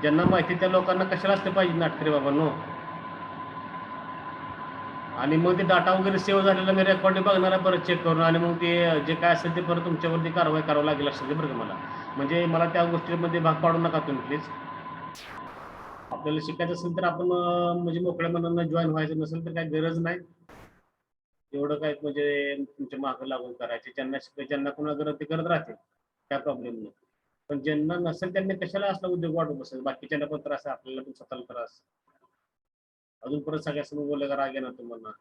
ज्यांना माहिती त्या लोकांना कशाला असलं पाहिजे नाटक रे बाबांनो. आणि मग ते डाटा वगैरे सेव्ह झालेला मी रेकॉर्डिंग बघणार आहे परत चेक करून, आणि मग ते जे काय असेल ते परत तुमच्यावरती कारवाई करावं लागेल असं बरं का मला. म्हणजे मला त्या गोष्टीमध्ये भाग पाडू नका तुम्ही प्लीज. आपल्याला शिकायचं असेल तर आपण म्हणजे मोकळ्या मनानं जॉईन व्हायचं, नसेल तर काही गरज नाही एवढं काय म्हणजे तुमच्या मागं लागून करायचे. ज्यांना शिकायचं, ज्यांना कोणा गरज ते करत राहतील, काय प्रॉब्लेम नाही. पण ज्यांना नसेल त्यांनी कशाला असला उद्योग वाढवत बसेल, बाकीच्यांना पण त्रास आहे, आपल्याला पण स्वतःला त्रास. अजून परत सगळ्यासमोर बोलायला राग येणार तुम्हाला.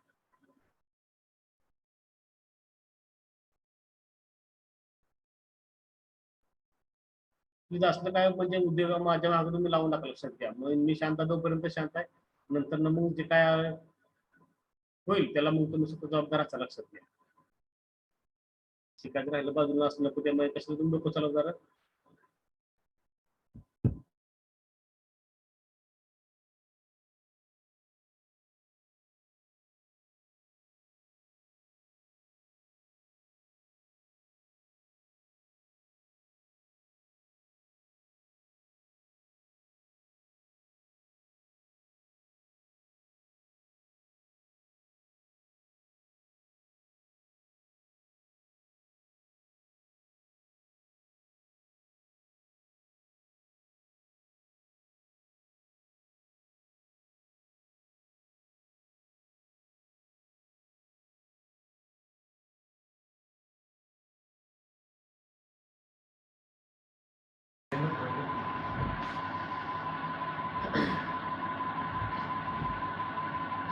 असलं काय म्हणजे उद्योग माझ्या मागे तुम्ही लावून टाका, लक्षात घ्या. मग मी शांत तोपर्यंत शांत आहे, नंतर ना मग जे काय होईल त्याला मग तुम्ही स्वतः जबाबदार असा, लक्षात घ्या. शिकायचं राहिलं बाजूला असं नको, त्यामुळे कशाला तुम्ही डोकं चालव जरा.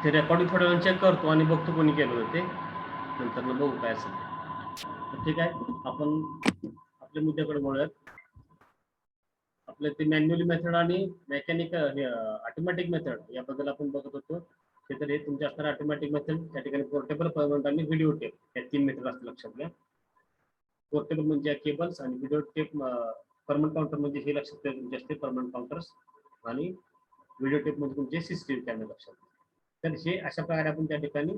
ते रेकॉर्डिंग थोड्या वेळ चेक करतो आणि बघतो कोणी केलं होतं ते, नंतर बघू काय असेल ते. ठीक आहे, आपण आपल्या मुद्द्याकडे बोलूयात. आपलं ते मॅन्युअली मेथड आणि मेकॅनिकल ऑटोमॅटिक मेथड याबद्दल आपण बघत होतो. ते तर हे तुमच्या असणार ऑटोमॅटिक मेथड, त्या ठिकाणी पोर्टेबल, परमनंट आणि व्हिडिओ टेप या 3 मेथड असतं, लक्षात घ्या. पोर्टेबल म्हणजे केबल्स, आणि व्हिडिओ टेप परमनंट काउंटर म्हणजे हे लक्षात घ्या तुमचे असते परमनंट काउंटर्स, आणि व्हिडिओ टेप म्हणजे तुमचे सीसीटीव्ही कॅमेरा, लक्षात. तर हे अशा प्रकारे आपण त्या ठिकाणी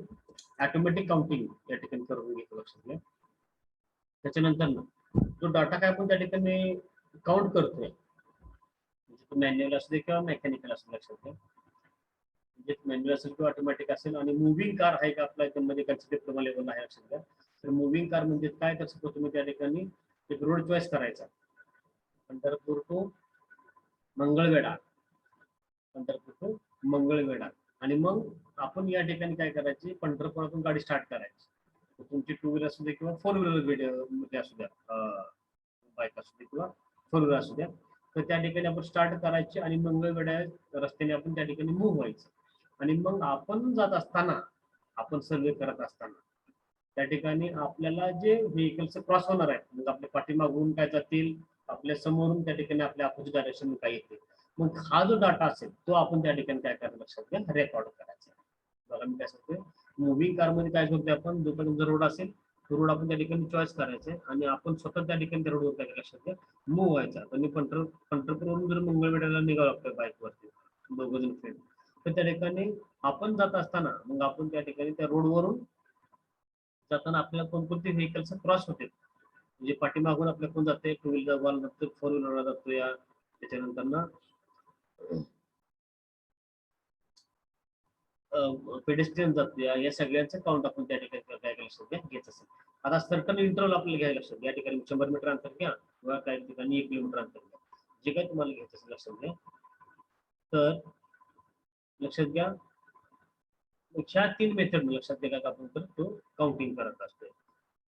ऑटोमॅटिक काउंटिंग या ठिकाणी करून घेतो, लक्षात घ्या. त्याच्यानंतर ना जो डाटा काय आपण त्या ठिकाणी काउंट करतोय, म्हणजे तो मॅन्युअल असू दे किंवा मेकॅनिकल असू, लक्षात घ्या. म्हणजे मॅन्युअल असेल किंवा ऑटोमॅटिक असेल. आणि मुव्हिंग कार आहे का आपल्या याच्यामध्ये, कन्सिडर डिप्लोमा लेवल आहे, लक्षात घ्या. तर मुव्हिंग कार म्हणजे काय, तर सपोज तुम्ही त्या ठिकाणी एक रोड चॉईस करायचा, पंढरपूर टू मंगळवेढा, पंढरपूर टू मंगळवेढा, आणि मग आपण या ठिकाणी काय करायचे, पंढरपुरातून गाडी स्टार्ट करायची. तुमची टू व्हीलर असू दे किंवा फोर व्हीलर मध्ये असू द्या, बाईक असू दे किंवा फोर व्हीलर असू द्या, तर त्या ठिकाणी आपण स्टार्ट करायचे आणि मंगळवेढा रस्त्याने आपण त्या ठिकाणी मूव्ह व्हायचं. आणि मग आपण जात असताना, आपण सर्वे करत असताना त्या ठिकाणी आपल्याला जे व्हेकल्स क्रॉस होणार आहेत, मग आपल्या पाठीमागून काय जातील, आपल्या समोरून त्या ठिकाणी आपल्या अपोजिट डायरेक्शन काय येते, मग हा जो डाटा असेल तो आपण त्या ठिकाणी काय करायला लक्षात घ्या, रेकॉर्ड करायचा. बघा मी काय सांगतोय, मूव्हिंग कार मध्ये काय करतोय आपण, जो पण रोड असेल तो रोड आपण त्या ठिकाणी चॉईस करायचा आणि आपण स्वतः त्या ठिकाणी त्या रोडवर काय लक्षात घ्या, मूव्ह व्हायचा. तर मी पंढरपूरवरून जर मंगळवेढ्याला निघालो आपल्या बाईकवरती दोघं जण फ्रेंड, तर त्या ठिकाणी आपण जात असताना मग आपण त्या ठिकाणी त्या रोडवरून जाताना आपल्याला कोणकोणते व्हेकल्स क्रॉस होते, म्हणजे पाठीमागून आपल्या कोण जाते, टू व्हीलर जातो, फोर व्हीलरला जातो, या त्याच्यानंतर ना पेडेस्ट्रियन जातो, या सगळ्यांचं काउंट आपण त्या ठिकाणी काय लक्षात घ्या घेत असेल. आता सर्टन इंटरव्हल आपल्याला घ्यायला लक्षात घ्या, या ठिकाणी 100 मीटर अंतर घ्या किंवा काही ठिकाणी 1 किलोमीटर अंतर घ्या, जे काही तुम्हाला घ्यायचं असेल लक्षात घ्या. तर लक्षात घ्या, ह्या 3 मेथड लक्षात घ्या का आपण तर तो काउंटिंग करत असतोय.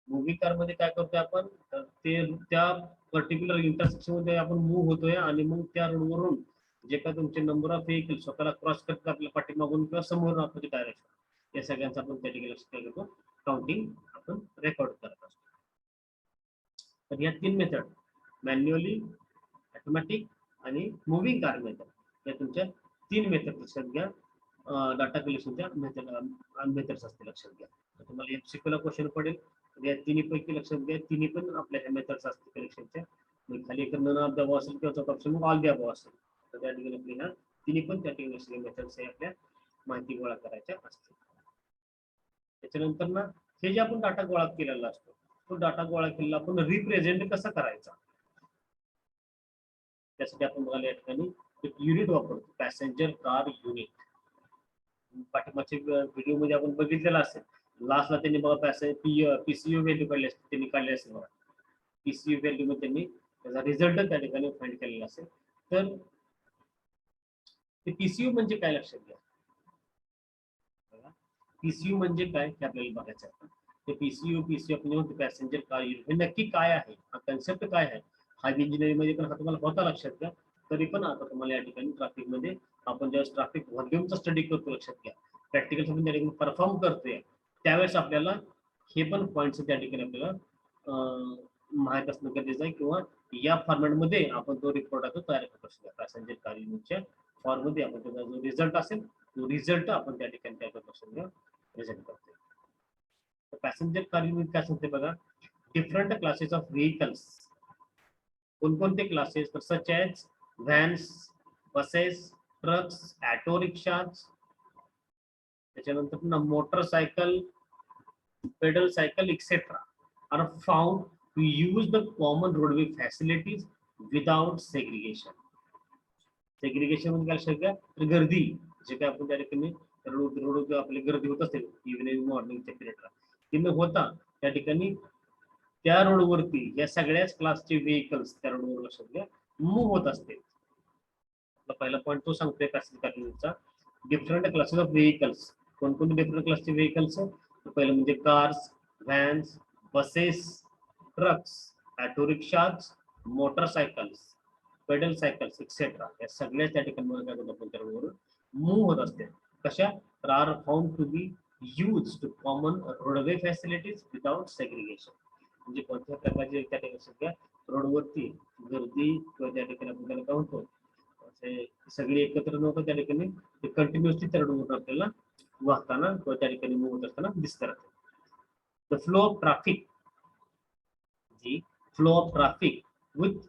मूव्ही कार मध्ये काय करतोय आपण, तर ते त्या पर्टिक्युलर इंटरसेक्शन मध्ये आपण मूव्ह होतोय आणि मग त्या रोडवरून जे काय तुमचे नंबर ऑफ व्हेकल स्वतःला क्रॉस करतात आपल्या पाठीमागून किंवा समोरून अपोजिट डायरेक्शन, या सगळ्यांचा आपण त्या ठिकाणी लक्षात घेतो, काउंटिंग आपण रेकॉर्ड करत असतो. तर या 3 मेथड, मॅन्युअली, ऑटोमॅटिक आणि मूव्हिंग कार मेथड, या तुमच्या 3 मेथड लक्षात घ्या. डाटा कलेक्शनच्या मेथड्स असते लक्षात घ्या. तर तुम्हाला एमसीक्यू ला क्वेश्चन पडेल, या तिन्ही पैकी लक्षात घ्या, तिन्ही पण आपल्या ह्या मेथड्स असते कलेक्शनच्या. खाली एक नन ऑफ द अबव असेल किंवा चौथा ऑप्शन मग ऑल द अबव असेल, तर त्या ठिकाणी आपल्या ह्या तिन्ही पण त्या ठिकाणी मेथड्स आपल्या माहिती गोळा करायच्या असतील. त्याच्यानंतर ना हे जे आपण डाटा गोळा केलेला असतो, तो डाटा गोळा केलेला आपण रिप्रेझेंट कसं करायचा, त्यासाठी आपण बघायला या ठिकाणी एक युनिट वापरतो, पॅसेंजर कार युनिट. पाठिंबाच्या व्हिडिओ मध्ये आपण बघितलेला असेल, लास्टला त्यांनी बघा पीसीयू व्हॅल्यू काढली असते, त्यांनी काढली असेल बघा, पीसीयू व्हॅल्यू मध्ये त्यांनी त्याचा रिझल्ट त्या ठिकाणी फाइंड केलेला असेल. तर पीसीयू म्हणजे काय लक्षात घ्या, पीसीयू म्हणजे काय हे आपल्याला बघायचं आहे. ते पीसीयू आपण म्हणतो पॅसेंजर कार युनिट, हे नक्की काय आहे, हा कन्सेप्ट काय आहे, हायवे इंजिनिअरिंग मध्ये पण हा तुम्हाला होता लक्षात घ्या. तरी पण आता तुम्हाला या ठिकाणी ट्रॅफिक मध्ये आपण ज्यावेळेस ट्रॅफिक व्हॉल्यूमचा स्टडी करतो लक्षात घ्या, प्रॅक्टिकल आपण त्या ठिकाणी परफॉर्म करतोय, त्यावेळेस आपल्याला हे पण पॉईंट्स त्या ठिकाणी आपल्याला माहित असणं गरजेचं आहे, किंवा या फॉर्मॅटमध्ये आपण तो रिपोर्ट आहे तो तयार करत असतो. पॅसेंजर कार युनिटच्या फॉर्म मध्ये आपण त्याचा जो रिझल्ट असेल तो रिझल्ट आपण त्या ठिकाणी काय करत असतो, प्रेझेंट करतो. पॅसेंजर कार युनिट काय सांगते बघा, डिफरंट क्लासेस ऑफ व्हेकल्स, कोणकोणते क्लासेस, तर such as vans, buses, trucks, auto rickshaws, त्याच्यानंतर motorcycle, pedal cycle etcetera are found to use the common roadway facilities without segregation. Segregation म्हणजे काय लक्षात घ्या, तर गर्दी, जे काय आपण त्या ठिकाणी रोड आपली गर्दी होत असेल इव्हिनिंग मॉर्निंगच्या पिरियडला, ती न होता त्या ठिकाणी त्या रोडवरती या सगळ्याच क्लासचे व्हेकल्स त्या रोडवर लक्षात घ्या मूव्ह होत असते. पहिला पॉईंट तो सांगतोय पॅसेंजर कार युनिटचा, डिफरंट क्लासेस ऑफ व्हेकल्स, कोणकोणते डिफरंट क्लासचे व्हेकल्स, पहिलं म्हणजे cars, vans, buses, trucks, auto रिक्षाज, motorcycles, pedal cycles etcetera, या सगळ्या त्या ठिकाणी काय करतो आपण त्या रोडवर मूव्ह होत असते. कशा, तर are found to be use to common roadway facilities without segregation, म्हणजे कोणत्या प्रकारचे त्या ठिकाणी सगळ्या रोडवरती गर्दी किंवा त्या ठिकाणी आपण त्याला काय म्हणतो सगळे एकत्र नव्हतं त्या ठिकाणी, ते कंटिन्युअसली त्या रोडवर आपल्याला वाहताना किंवा त्या ठिकाणी मूव्ह होत असताना दिसतात. द फ्लो ऑफ ट्रॅफिक, जी flow of traffic with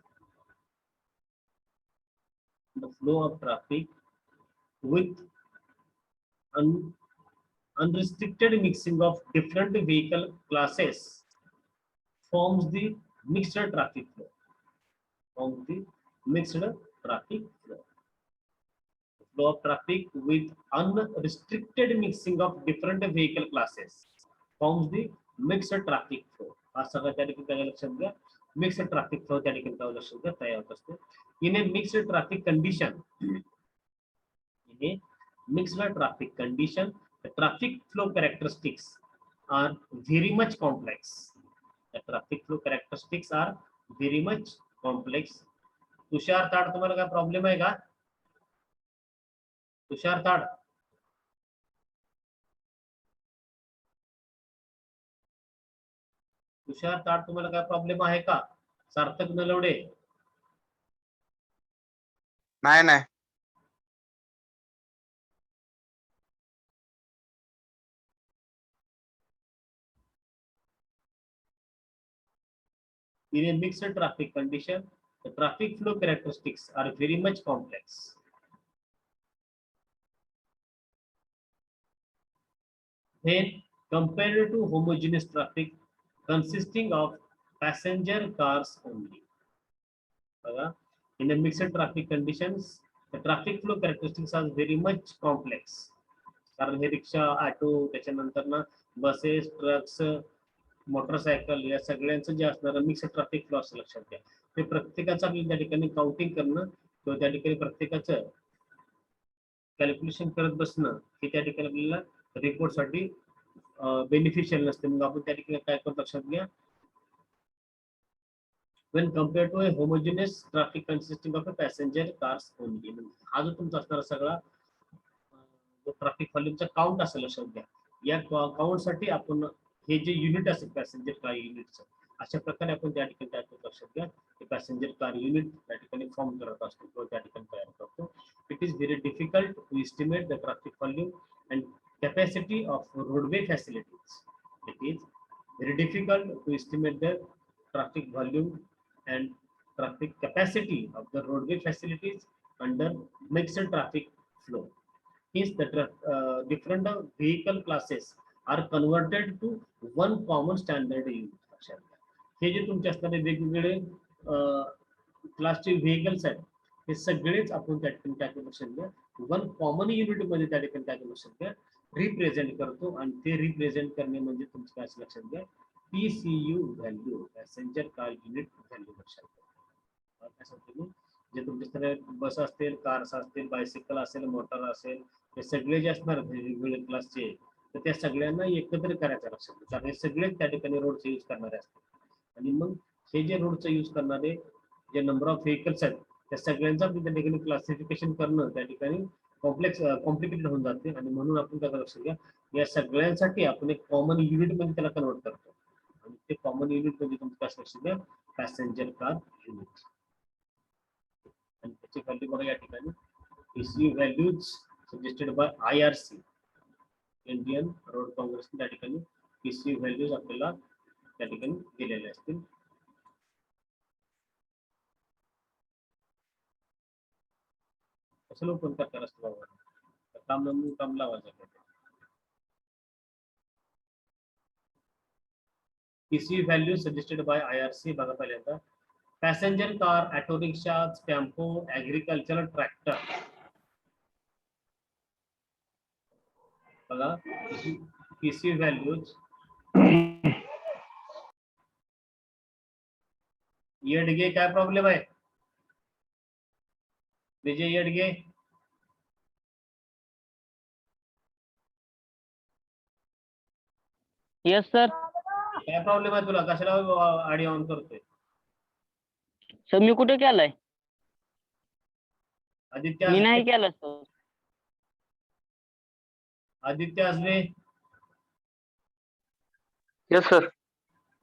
the flow of traffic with unrestricted mixing of different vehicle classes forms the mixed traffic flow. Forms the mixed traffic flow. The flow of traffic with unrestricted mixing of different vehicle classes forms the mixed traffic flow. असा त्या ठिकाणी काय लक्षात घ्या, mixed traffic flow त्या ठिकाणी काय लक्षात घ्या तयार होत असते. In a mixed traffic condition, The traffic flow characteristics are very much complex. The traffic flow characteristics are very much complex. तुषार ताड, तुम्हाला काय प्रॉब्लेम आहे का? तुषार ताड, तुषार ताड, तुम्हाला काय प्रॉब्लेम आहे का? सार्थक नलवडे, नाही नाही. in a mixed traffic condition, the traffic flow characteristics are very much complex. When compared to homogeneous traffic consisting of passenger cars only. In a mixed traffic conditions, the traffic flow characteristics are very much complex. कारण हे रिक्षा, auto, त्याच्यानंतर ना buses, trucks, motorcycle या सगळ्यांचं जे असणारं mix traffic flow असं लक्षात घ्या. ते प्रत्येकाचं आपल्याला त्या ठिकाणी काउंटिंग करणं किंवा त्या ठिकाणी प्रत्येकाचं कॅल्क्युलेशन करत बसणं हे त्या ठिकाणी आपल्याला रिपोर्टसाठी बेनिफिशियल नसते. मग आपण त्या ठिकाणी काय करतो लक्षात घ्या. when compared to a homogeneous traffic consisting of a passenger cars only. हा जो तुमचा असणारा सगळा जो ट्रॅफिक व्हॉल्यूमचा काउंट असेल लक्षात घ्या. या काउंट साठी आपण हे जे युनिट असेल पॅसेंजर कार युनिटचं अशा प्रकारे आपण त्या ठिकाणी काय करतो लक्षात घ्या. हे पॅसेंजर कार युनिट त्या ठिकाणी फॉर्म करत असतो किंवा त्या ठिकाणी तयार करतो. It is very difficult to estimate the traffic volume and capacity of roadway facilities. It is very difficult to estimate the traffic volume and traffic capacity of the roadway facilities under mixed traffic flow. Hence, the different vehicle classes are converted to one common standard unit. हे जे तुमचे असणारे वेगवेगळे क्लासचे vehicles आहेत हे सगळेच आपण त्या ठिकाणी काय करू शकतो, वन कॉमन युनिट मध्ये त्या ठिकाणी काय करू शकतो, रिप्रेझेंट करतो. आणि ते रिप्रेझेंट करणे म्हणजे तुमचं काय लक्षात घ्या, PCU value, passenger car unit value लक्षात घ्या. जे तुमचे बस असतील, कार्स असतील, बायसिकल असेल, मोटर असेल, हे सगळे जे असणार वेगवेगळे क्लासचे तर त्या सगळ्यांना एकत्र करायचं लक्षात घ्या. कारण हे सगळेच त्या ठिकाणी रोडचे यूज करणारे असतात. आणि मग हे जे रोडचं यूज करणारे जे नंबर ऑफ व्हेकल्स आहेत त्या सगळ्यांचा त्या ठिकाणी क्लासिफिकेशन करणं त्या ठिकाणी कॉम्प्लिकेटेड होऊन जाते. आणि म्हणून आपण काय लक्षात घ्या, या सगळ्यांसाठी आपण एक कॉमन युनिट मध्ये त्याला कन्वर्ट करतो. आणि ते कॉमन युनिट म्हणजे तुमचं काय लक्षात घ्या, पॅसेंजर कार युनिट. आणि त्याची व्हॅल्यू बघा या ठिकाणी PCU values suggested by IRC, Indian road Congress, त्या ठिकाणी PCU व्हॅल्यूज आपल्याला त्या ठिकाणी दिलेले असतील. कसं ओपन करता असतो बाबा, काम लावायचं. PCU value suggested by IRC बघा पहिल्यांदा. Passenger car, auto rickshaw, tempo, agricultural tractor. बघा PCU व्हॅल्यूज. येडगे काय प्रॉब्लेम आहे, विजय येडगे? Yes sir. काय प्रॉब्लेम आहे तुला, कशाला ऑडिओ ऑन करतोय? सर मी कुठे केलाय? आदित्य मी नाही केलं sir. Aditya Ajme, yes sir.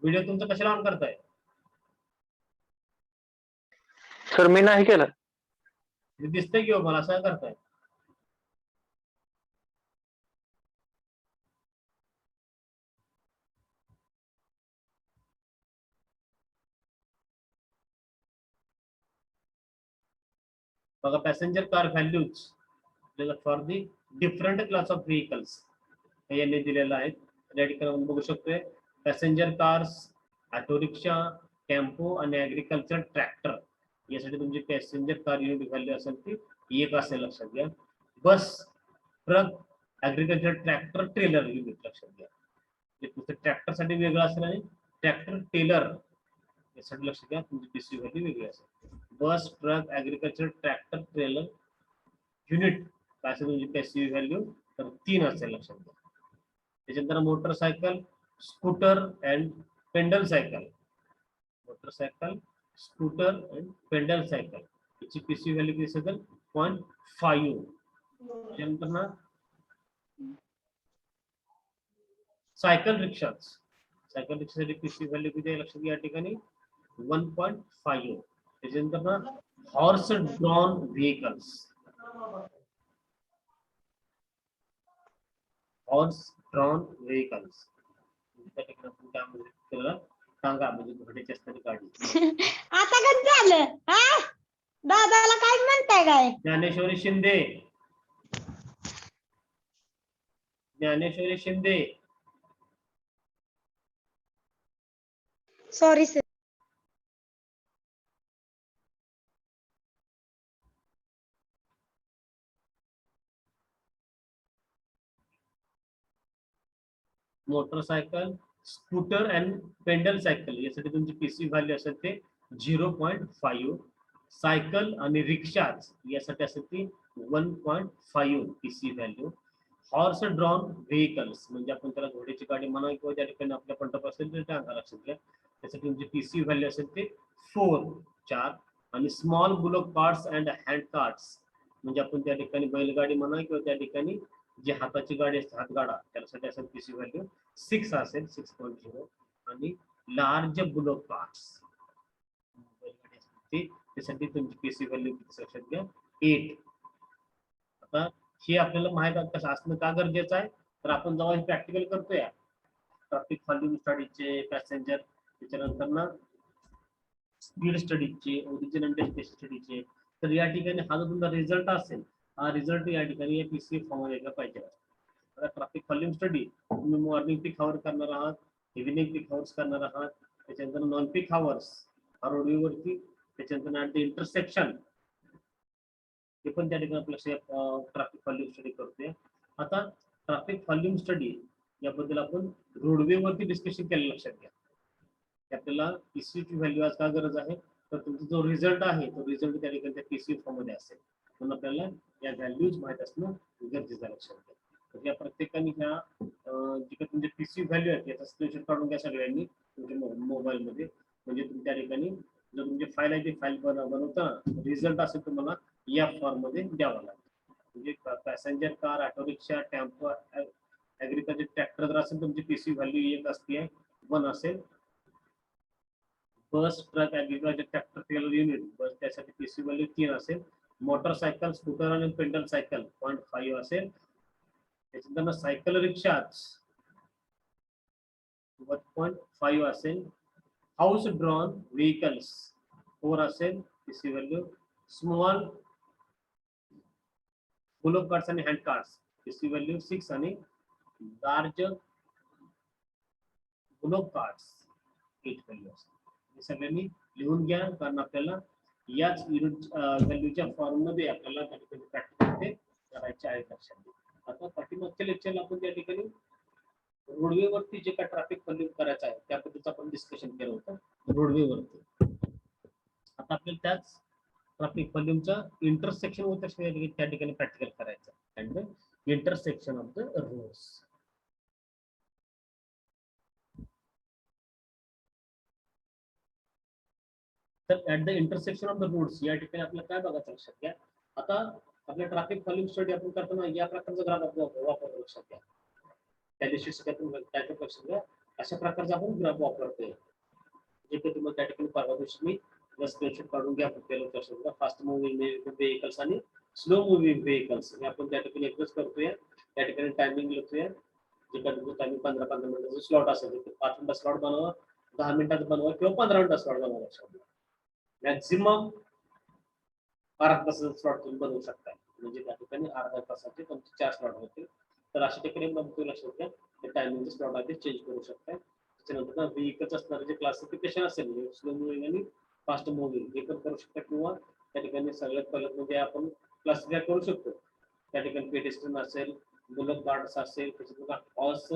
Video तुमचा कशाला ऑन करताय? सर मी नाही केलं. दिसतंय की मला असं करताय? बघा passenger car values for the different class of vehicles यांनी दिलेला आहे. या ठिकाणी बघू शकतोय passenger cars, auto rickshaw, tempo आणि ऍग्रिकल्चर ट्रॅक्टर यासाठी तुमची पॅसेंजर कार युनिट व्हॅल्यू असेल ती 1 असेल लक्षात घ्या. Bus, truck, agriculture tractor, trailer unit लक्षात घ्या. ट्रॅक्टर साठी वेगळं असेल आणि ट्रॅक्टर टेलर यासाठी लक्षात घ्या तुमची PCU व्हॅल्यू वेगळी असेल. Bus, truck, agriculture tractor, trailer unit काय असेल तुमची PCU व्हॅल्यू तर 3 असेल लक्षात घ्या. त्याच्यानंतर motorcycle, scooter and pedal cycle. Motorcycle, scooter and pedal cycle याची पीसी व्हॅल्यू किती असेल 0.5. त्याच्यानंतर ना सायकल रिक्षाच, सायकल रिक्षासाठी पीसी व्हॅल्यू किती आहे लक्षात घ्या या ठिकाणी 1.5. त्याच्यानंतर ना horse drawn vehicles, horse drawn vehicles त्या ठिकाणी आपण काय म्हणू त्याला टांगा म्हणजे घोड्याची असणारी गाडी. आता कसं झालं हा दादाला काय म्हणताय काय? Dnyaneshwari Shinde, Dnyaneshwari Shinde. Sorry sir. Motorcycle, scooter and pedal cycle यासाठी तुमची पीसी व्हॅल्यू असेल ते 0.5. सायकल आणि रिक्षाच यासाठी असेल ती 1.5 PC value. Horse drawn vehicles म्हणजे आपण त्याला घोड्याची गाडी म्हणा किंवा त्या ठिकाणी आपल्या पंटप असेल तर टांगा लक्षात घ्या त्यासाठी तुमची पीसी व्हॅल्यू असेल ते 4. आणि small bullock carts and hand carts म्हणजे आपण त्या ठिकाणी बैलगाडी म्हणा किंवा त्या ठिकाणी जी हाताची गाडी असते हातगाडा त्यासाठी असेल पीसी व्हॅल्यू 6 असेल 6.0. आणि लार्ज बुलॉक कार्ट्स बैलगाडी असते त्यासाठी तुमची पीसी व्हॅल्यू किती लक्षात घ्या 8. आता हे आपल्याला माहित कसं असणं का गरजेचं आहे तर आपण जेव्हा प्रॅक्टिकल करतोय ट्रॅफिक व्हॉल्यूम स्टडीचे, पॅसेंजर त्याच्यानंतर ना स्पीड स्टडीचे, ओरिजिन अँड डेस्टिनेशन स्टडीचे, तर या ठिकाणी हा जो तुमचा रिझल्ट असेल हा रिझल्ट या ठिकाणी या पीसी फॉर्म मध्ये यायला पाहिजे. आता ट्रॅफिक व्हॉल्यूम स्टडी तुम्ही मॉर्निंग पीक आवर करणार आहात, इव्हिनिंग पीक आवर्स करणार आहात, त्याच्यानंतर नॉन पीक आवर्स रोडवरती, त्याच्यानंतर ऍट द इंटरसेक्शन हे पण त्या ठिकाणी आपल्या ट्रॅफिक व्हॉल्यूम स्टडी करतोय. आता ट्रॅफिक व्हॉल्यूम स्टडी याबद्दल आपण रोडवे वरती डिस्कशन केलं लक्षात घ्या. आपल्याला पीसीची व्हॅल्यू आज का गरज आहे तर तुमचा जो रिझल्ट आहे तो रिझल्ट त्या ठिकाणी त्या पीसी फॉर्म मध्ये असेल म्हणून आपल्याला या व्हॅल्यूज माहित असणं गरजेचं लक्षात घ्या. तर या प्रत्येकाने ह्या जे काही तुमचे पीसी व्हॅल्यू आहेत याचा स्क्रीनशॉट काढून घ्या सगळ्यांनी तुमच्या मोबाईल मध्ये म्हणजे तुम्ही त्या ठिकाणी जर तुमची फाईल आहे ती फाईल बनवताना रिझल्ट असेल तुम्हाला या फॉर्म मध्ये द्यावा लागेल. म्हणजे passenger car, auto rickshaw, tempo, agriculture tractor जर असेल तुमची पीसी व्हॅल्यू 1 असते 1 असेल. Bus, truck, agriculture tractor trailer unit bus त्यासाठी पीसी व्हॅल्यू 3 असेल. मोटरसायकल, स्कूटर आणि पेंडल सायकल 0.5 असेल. त्याच्यानंतर सायकल रिक्षाच 1.5 असेल. हाऊस ड्रॉन व्हेकल्स 4 असेल PC value. Small bullock carts आणि हँड कार्ट्स पीसी व्हॅल्यू 6 आणि लार्ज बुलॉक कार्ट्स 8 व्हॅल्यू असेल. हे सगळ्यांनी लिहून घ्या कारण आपल्याला याच युनिट व्हॅल्यूच्या फॉर्म मध्ये आपल्याला त्या ठिकाणी प्रॅक्टिकल करायचे आहे लक्षात घ्या. आता पाठीमागच्या लेक्चरला आपण त्या ठिकाणी रोडवे वरती जे काय ट्रॅफिक व्हॉल्यूम करायचं आहे त्या पद्धतीचं आपण डिस्कशन केलं होतं रोडवे वरती. आता आपल्याला त्याच ट्रॅफिक व्हॉल्यूमचं इंटरसेक्शन होतं त्या ठिकाणी प्रॅक्टिकल करायचं and intersection of the roads. तर at the intersection of the roads या ठिकाणी आपल्याला काय बघायचं लक्षात घ्या. आता आपल्या ट्रॅफिक व्हॉल्यूम स्टडी आपण करताना या प्रकारचा ग्राफ वापरतो लक्षात घ्या. त्या दिवशी काय लक्षात घ्या अशा प्रकारचा आपण ग्राफ वापरतोय जे काही तुम्हाला त्या ठिकाणी परवा दिवशी मी स्क्रीनशॉट काढून घ्या लक्षात घ्या. फास्ट मूव्हिंग व्हेकल्स आणि स्लो मूव्हिंग व्हेकल्स हे आपण त्या ठिकाणी एकच करतोय. त्या ठिकाणी टायमिंग लिहितोय जे काही टायमिंग 15-15 मिनिटाचा स्लॉट असेल 5 मिनिटं स्लॉट बनवा, 10 मिनिटात बनवा किंवा 15 मिनिटं स्लॉट बनवा लक्षात घ्या. मॅक्झिमम अर्धा तासाचा स्लॉट तुम्ही बनवू शकता म्हणजे त्या ठिकाणी अर्धा तासाचे तुमचे 4 स्लॉट होतील. तर अशा ठिकाणी तुम्ही लक्षात घ्या ते टायमिंगचे स्लॉट आहे ते चेंज करू शकता. त्याच्यानंतर व्हेकल्स असणारे जे क्लासिफिकेशन असेल स्लो मुव्हिंग आणि फास्ट मुव्हिंग हे पण करू शकता किंवा त्या ठिकाणी सगळ्यात पहिलं म्हणजे आपण क्लासिफाय करू शकतो. त्या ठिकाणी पेडेस्ट्रियन असेल, बुलक कार्ट्स असेल, त्याच्यानंतर हॉर्स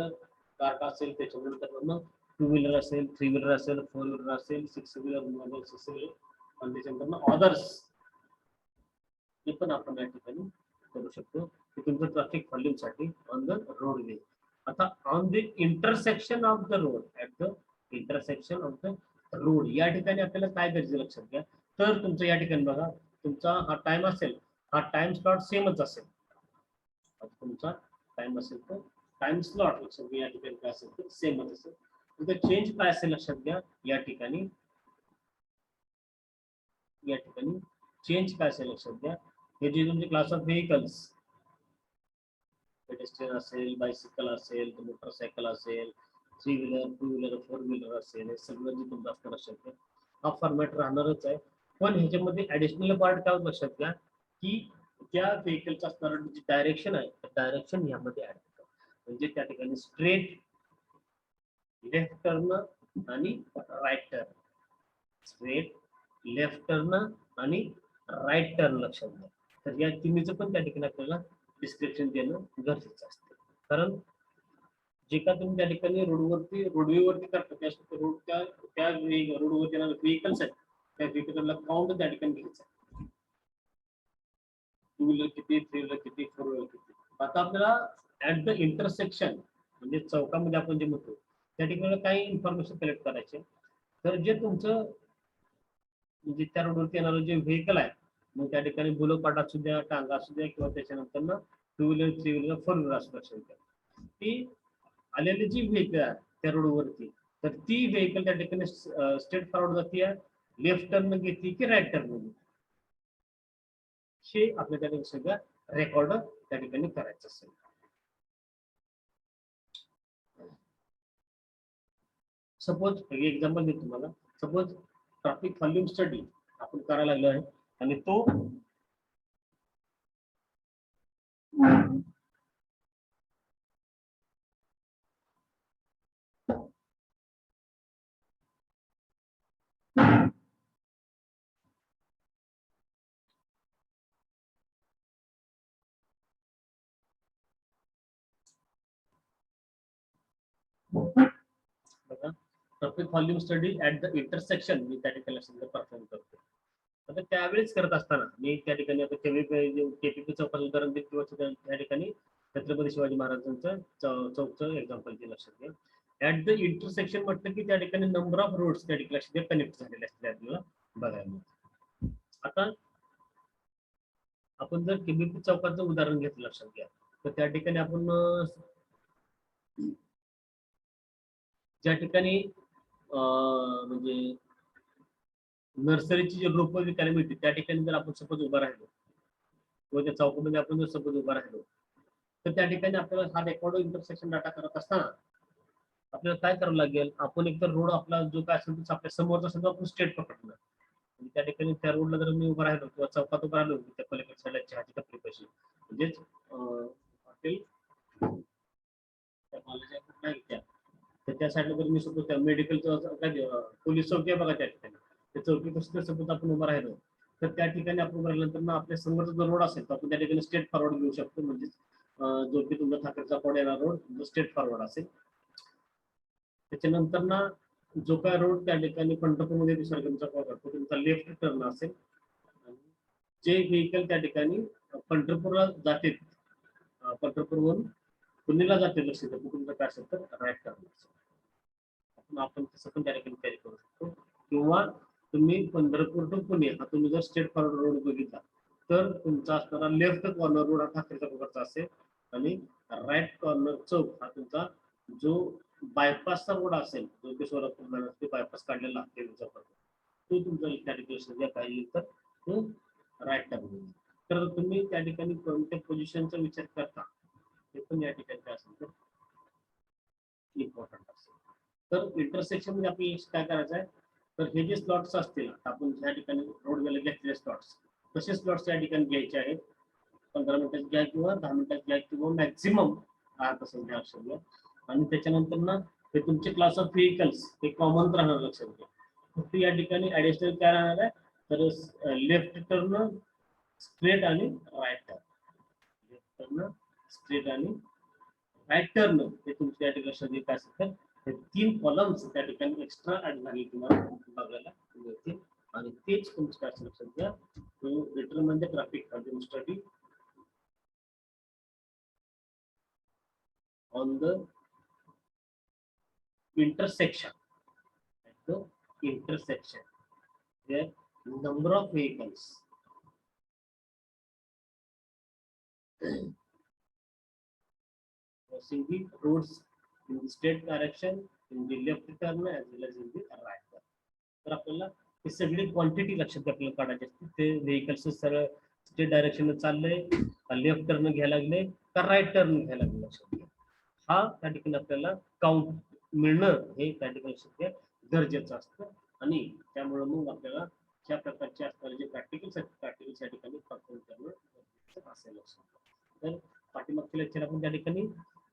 कार्ट असेल, त्याच्यानंतर मग 2 व्हीलर असेल, 3 व्हीलर असेल, 4 व्हीलर असेल, 6 व्हीलर, मोबाईल 6 व्हीलर आणि त्याच्यानंतर ऑदर्स हे पण आपण या ठिकाणी करू शकतो. की तुमचं ट्रॅफिक व्हॉल्यूम साठी ऑन द रोडवे. आता on the intersection of the road, at the intersection of the road, या ठिकाणी आपल्याला काय गरजे लक्षात घ्या. तर तुमचं या ठिकाणी बघा, तुमचा हा टाइम असेल, हा टाइम स्लॉट सेमच असेल. तुमचा टाइम असेल तर टाइम स्लॉट लक्षात घ्या, या ठिकाणी काय असेल तर सेमच असेल. तुमचं चेंज काय असेल लक्षात घ्या, या ठिकाणी चेंज काय असेल लक्षात घ्या. हे जे तुमचे क्लास ऑफ व्हेकल्स, पेडेस्ट्रियन असेल, बायसिकल असेल, मोटरसायकल असेल, 3 व्हीलर, 2 व्हीलर, 4 व्हीलर असेल, हे सगळं जे तुमचं असतं लक्षात घ्या. हा फॉर्मॅट राहणारच आहे. पण ह्याच्यामध्ये ऍडिशनल पार्ट काय लक्षात घ्या, की त्या व्हेकलचं असणारं जी डायरेक्शन आहे, डायरेक्शन यामध्ये ऍड होतं. म्हणजे त्या ठिकाणी स्ट्रेट, लेफ्ट टर्न आणि right turn, straight, left turn आणि राईट टर्न लक्षात घ्या. तर या तिन्हीचं पण त्या ठिकाणी आपल्याला डिस्क्रिप्शन देणं गरजेचं असतं. कारण जे का तुम्ही त्या ठिकाणी रोडवेवरती करता, त्या रोड त्या रोडवरती व्हेकल्स आहेत, त्या व्हेकलला काउंट त्या ठिकाणी घ्यायचं. 2 व्हीलर किती, 3 व्हीलर किती, 4 व्हीलर किती. आता आपल्याला ऍट द इंटरसेक्शन म्हणजे चौकामध्ये आपण जे म्हणतो त्या ठिकाणी काही इन्फॉर्मेशन कलेक्ट करायचे. तर जे तुमचं म्हणजे त्या रोडवरती येणारं जे व्हेकल आहे, मग त्या ठिकाणी बुलोपाट असू द्या, टांगा असू द्या, किंवा त्याच्यानंतर ना 2 व्हीलर, 3 व्हीलर, 4 व्हीलर असू लक्षात घ्या. ती आलेली जी व्हेकल आहे त्या रोडवरती, तर ती व्हेकल त्या ठिकाणी स्ट्रेट फॉरवर्ड जाते, लेफ्ट टर्न घेते की राईट टर्न घेते, हे आपल्या त्या ठिकाणी सगळं रेकॉर्ड त्या ठिकाणी करायचं असेल. सपोज एक्झाम्पल देतो तुम्हाला. सपोज ट्रॅफिक व्हॉल्यूम स्टडी आपण करायला लागलो आहे आणि तो traffic volume study at the intersection मी त्या ठिकाणी परफॉर्म करतो. आता त्यावेळेस करत असताना मी त्या ठिकाणी आता केपीपी चौकाचं उदाहरण देत, किंवा त्या ठिकाणी छत्रपती शिवाजी महाराजांचं चौकचं एक्झाम्पल ते लक्षात घ्या. ऍट द इंटरसेक्शन म्हटलं की त्या ठिकाणी नंबर ऑफ रोड्स त्या ठिकाणी लक्षात कनेक्ट झालेले असते आपल्याला बघायला. आता आपण जर केबीपी चौकाचं उदाहरण घेतलं लक्षात घ्या, तर त्या ठिकाणी आपण ज्या ठिकाणी म्हणजे नर्सरीची जे रोप विकायला मिळते त्या ठिकाणी जर आपण सपोज उभा राहिलो, किंवा त्या चौकामध्ये आपण जर सपोज उभा राहिलो, तर त्या ठिकाणी आपल्याला हा रेकॉर्ड इंटरसेक्शन डाटा करत असताना आपल्याला काय करावं लागेल, आपण एकतर रोड आपला जो काय असेल तो आपल्या समोरचा असेल तो आपण स्ट्रेट पकडणार. त्या ठिकाणी त्या रोडला जर मी उभा राहिलो किंवा चौकात उभा राहिलो, त्या पलीकडे साईडला चहाची टपरी पाशी, म्हणजेच हॉटेल तर त्या साईडला जर मी सपोज त्या मेडिकलचं पोलीस चौकी आहे बघा त्या ठिकाणी, त्या चौकीपासून सपोज आपण उभा राहिलो, तर त्या ठिकाणी आपण उभं राहिल्यानंतर ना आपल्या समोरचा जो रोड असेल तर आपण त्या ठिकाणी स्ट्रेट फॉरवर्ड घेऊ शकतो. म्हणजे जो की तुमचा ठाकरेचा कोड येणार रोड स्ट्रेट फॉरवर्ड असेल. त्याच्यानंतर ना जो काय रोड त्या ठिकाणी पंढरपूरमध्ये तुमचा करतो तुमचा लेफ्ट टर्न असेल. जे व्हेकल त्या ठिकाणी पंढरपूरला जाते, पंढरपूरवरून पुणेला जाते लक्षात तुमचं काय असेल तर राईट टर्न असेल. आपण तसं पण त्या ठिकाणी कॅरी करू शकतो. किंवा तुम्ही पंढरपूर टू पुणे हा तुम्ही जर स्ट्रेट फॉरवर्ड रोड बघितला तर तुमचा असणारा लेफ्ट कॉर्नर रोड हा ठाकरेचा प्रकारचा असेल, आणि राईट कॉर्नर चौक हा तुमचा जो बायपासचा रोड असेल, जो की सोलापूर ते बायपास काढलेला तो तुमचा त्या ठिकाणी काही तर तो राईट टर्न होईल. तर तुम्ही त्या ठिकाणी कोणत्या पोझिशनचा विचार करता हे पण या ठिकाणी काय असेल तर इम्पॉर्टंट असेल. तर इंटरसेक्शन मध्ये आपल्याला काय करायचं आहे, तर हे जे स्लॉट्स असतील आपण ज्या ठिकाणी रोडवेला घेतलेले स्लॉट्स, तसे स्लॉट्स या ठिकाणी घ्यायचे आहेत. 15 मिनिटात घ्या किंवा 10 मिनिटात घ्या किंवा मॅक्झिमम 8 तास घ्या लक्षात घ्या. आणि त्याच्यानंतर ना हे तुमचे क्लास ऑफ व्हेकल्स हे कॉमन राहणार लक्षात घ्या. फक्त या ठिकाणी ऍडिशनल काय राहणार आहे, तर लेफ्ट टर्न, स्ट्रेट आणि right turn. Left turn, straight आणि राईट टर्न हे तुमच्या या ठिकाणी काय असेल तर हे 3 कॉलम्स त्या ठिकाणी एक्स्ट्रा ऍड झाले तुम्हाला बघायला मिळतील. आणि तेच तुमचं काय लक्षात घ्या, determine the traffic volume study on the intersection, at the intersection where number of vehicles crossing the roads in the straight direction, in the left turn as well as in the right turn. तर आपल्याला हे सगळी quantity लक्षात आपल्याला काढायची असते. ते vehicles सरळ स्ट्रेट डायरेक्शन चाललंय, का लेफ्ट टर्न घ्यायला लागले, का राईट टर्न घ्यायला लागले लक्षात घ्या. हा त्या ठिकाणी आपल्याला काउंट मिळणं हे त्या ठिकाणी लक्षात घ्या गरजेचं असतं. आणि त्यामुळे मग आपल्याला ज्या प्रकारचे असणारे जे प्रॅक्टिकल त्या ठिकाणी परफॉर्म करणं गरजेचं असेल लक्षात घ्या. तर पाठीमागच्या लेक्चर आपण त्या ठिकाणी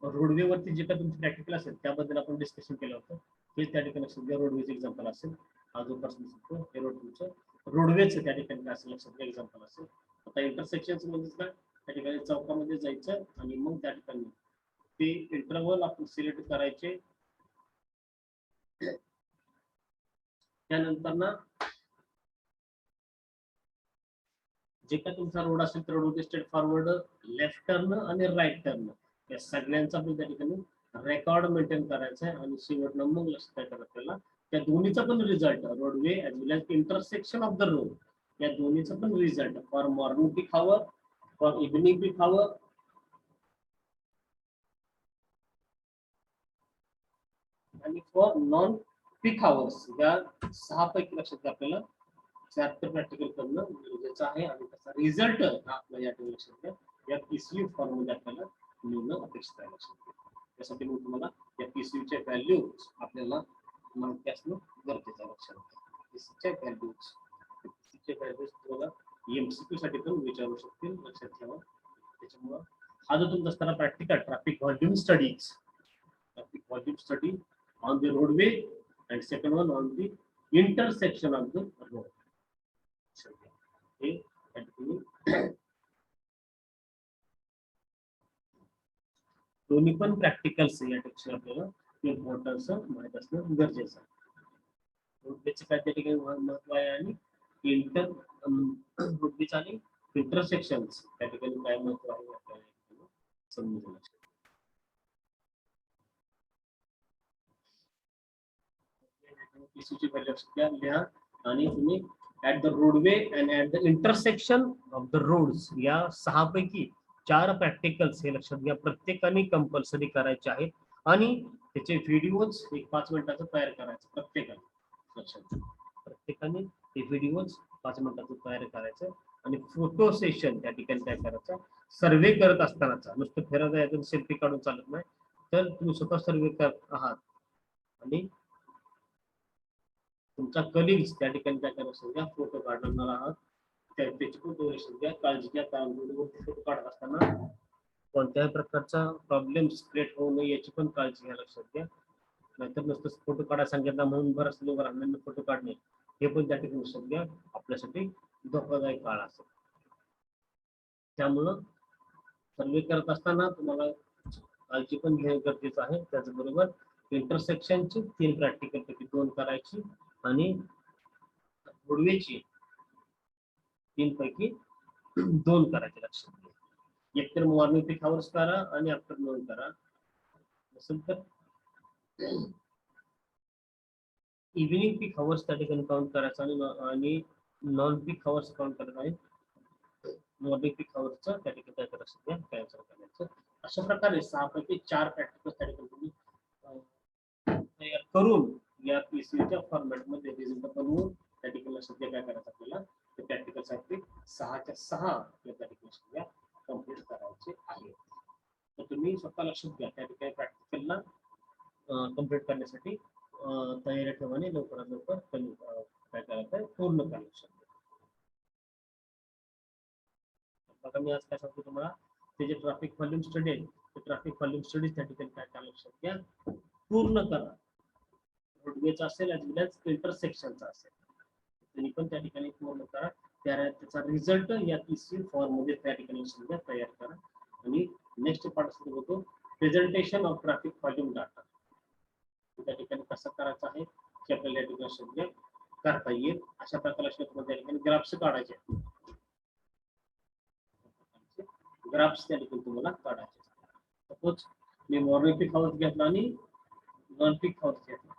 रोडवेवरती जे काही तुमचं प्रॅक्टिकल असेल त्याबद्दल आपण डिस्कशन केलं होतं. हे त्या ठिकाणी सध्या रोडवेचं एक्झाम्पल असेल. हा जो पर्सन दिसतो हे रोड तुमचं रोडवेचं त्या ठिकाणी काय असेल लक्षात घ्या एक्झाम्पल असेल. आता इंटरसेक्शन म्हणजे काय, त्या ठिकाणी चौकामध्ये जायचं आणि मग त्या ठिकाणी ते इंटरव्हल आपण सिलेक्ट करायचे. त्यानंतर ना जे काय तुमचा रोड असेल तर road straight forward, left turn आणि राईट टर्न या सगळ्यांचा आपण त्या ठिकाणी रेकॉर्ड मेंटेन करायचा आहे. आणि शेवटनं मग लक्षात ठेवायचं आपल्याला त्या दोन्हीचा पण result roadway as well as intersection of the road या दोन्हीचा पण result for morning peak hour, for evening peak hour आणि फॉर नॉन पीक आवर्स या 6 पैकी लक्षात घ्या आपल्याला 4 प्रॅक्टिकल करणं गरजेचं आहे. आणि त्याचा रिझल्ट हा आपल्या या ठिकाणी लक्षात घ्या या पीसीयू फॉर्म मध्ये आपल्याला मिळणं अपेक्षित आहे लक्षात घ्या. त्यासाठी मग तुम्हाला या पीसीयूच्या व्हॅल्यूज आपल्याला माहिती असणं गरजेचं आहे लक्षात घ्या. पीसीच्या व्हॅल्यूज तुम्हाला एमसीक्यू साठी पण विचारू शकतील लक्षात ठेवा. त्याच्यामुळं हा जो तुमचा असताना practical traffic volume study on the roadway and second one on the intersection of the road. दोन्ही पण प्रॅक्टिकल्स या ठिकाणी आपल्याला इम्पॉर्टन्स माहित असणं गरजेचं आहे. रोडवेचं काय त्या ठिकाणी महत्व आहे आणि रोडवेच आणि इंटरसेक्शन्स त्या ठिकाणी काय महत्व आहे आपल्याला समजून घ्यायचं. पीसीची व्हॅल्यू लिहा आणि तुम्ही at the roadway and at the intersection of the roads या 6 पैकी 4 प्रॅक्टिकल्स हे लक्षात घ्या प्रत्येकाने कंपल्सरी करायचे आहेत. आणि त्याचे व्हिडिओज एक 5 मिनिटाचं तयार करायचं प्रत्येकाने लक्षात घ्या. प्रत्येकाने ते व्हिडिओज 5 मिनिटाचं तयार करायचं. आणि फोटो सेशन त्या ठिकाणी काय करायचं सर्वे करत असतानाचा नुसतं फिरत यातून सेल्फी काढून चालत नाही. तर तुम्ही स्वतः सर्वे करत आहात आणि तुमचा कलिग्स त्या ठिकाणी काय करायचं समजा फोटो काढणार आहात त्याची पण डोरेशन घ्या. काळजी घ्या कारण फोटो काढत असताना कोणत्याही प्रकारचा प्रॉब्लेम्स क्रिएट होऊ नये याची पण काळजी घ्या लक्षात घ्या. नाहीतर नुसतं फोटो काढायला सांगितलं म्हणून बरंच लोक राहणार फोटो काढणे हे पण त्या ठिकाणी लक्षात घ्या आपल्यासाठी धोकादायक काळ असेल. त्यामुळं सर्वे करत असताना तुम्हाला काळजी पण घेणं गरजेचं आहे. त्याचबरोबर इंटरसेक्शनची 3 प्रॅक्टिकल पैकी 2 करायची आणि रोडवेची 3 पैकी 2 करायचे लक्षात घ्या. एक तर मॉर्निंग पीक आवर्स करा आणि आफ्टरनून करा. नसेल तर इव्हिनिंग पीक आवर्स त्या ठिकाणी काउंट करायचं आणि नॉन पीक आवर्स काउंट करायचं आहे. मॉर्निंग पीक आवर्सचं त्या ठिकाणी काय करायचं घ्या कॅन्सल करायचं. अशा प्रकारे 6 पैकी 4 प्रॅक्टिकल त्या ठिकाणी तुम्ही तयार करून या पीसीच्या फॉर्मॅटमध्ये रिझल्ट बनवून त्या ठिकाणी सध्या काय करायचं आपल्याला ते प्रॅक्टिकल साठी 6च्या 6 या त्या ठिकाणी सध्या कम्प्लीट करायचे आहे. तर तुम्ही स्वतः लक्षात घ्या त्या ठिकाणी प्रॅक्टिकलला कम्प्लीट करण्यासाठी तयारी ठेवाने लवकरात लवकर काय करायचं पूर्ण करा लक्षात घ्या. आता मी आज काय सांगतो तुम्हाला ते जे ट्रॅफिक व्हॉल्यूम स्टडी आहे ते ट्रॅफिक व्हॉल्यूम स्टडी त्या ठिकाणी काय करा लक्षात घ्या पूर्ण करा. रोडवेचा असेल ऍज वेल एज इंटरसेक्शनचा असेल तुम्ही पण त्या ठिकाणी पूर्ण करा. त्याचा रिझल्ट या पीसी फॉर्म मध्ये त्या ठिकाणी समजा तयार करा. आणि नेक्स्ट पार्ट सुरू होतो presentation of traffic volume data. त्या ठिकाणी कसं करायचं आहे की आपल्याला या ठिकाणी सध्या करता येईल अशा प्रकारच्या त्या ठिकाणी ग्राफ्स काढायचे. ग्राफ्स त्या ठिकाणी तुम्हाला काढायचे. सपोज मी तुम्ही मॉर्निंग पीक आवर्स घेतला आणि नॉन पीक आवर्स घेतला.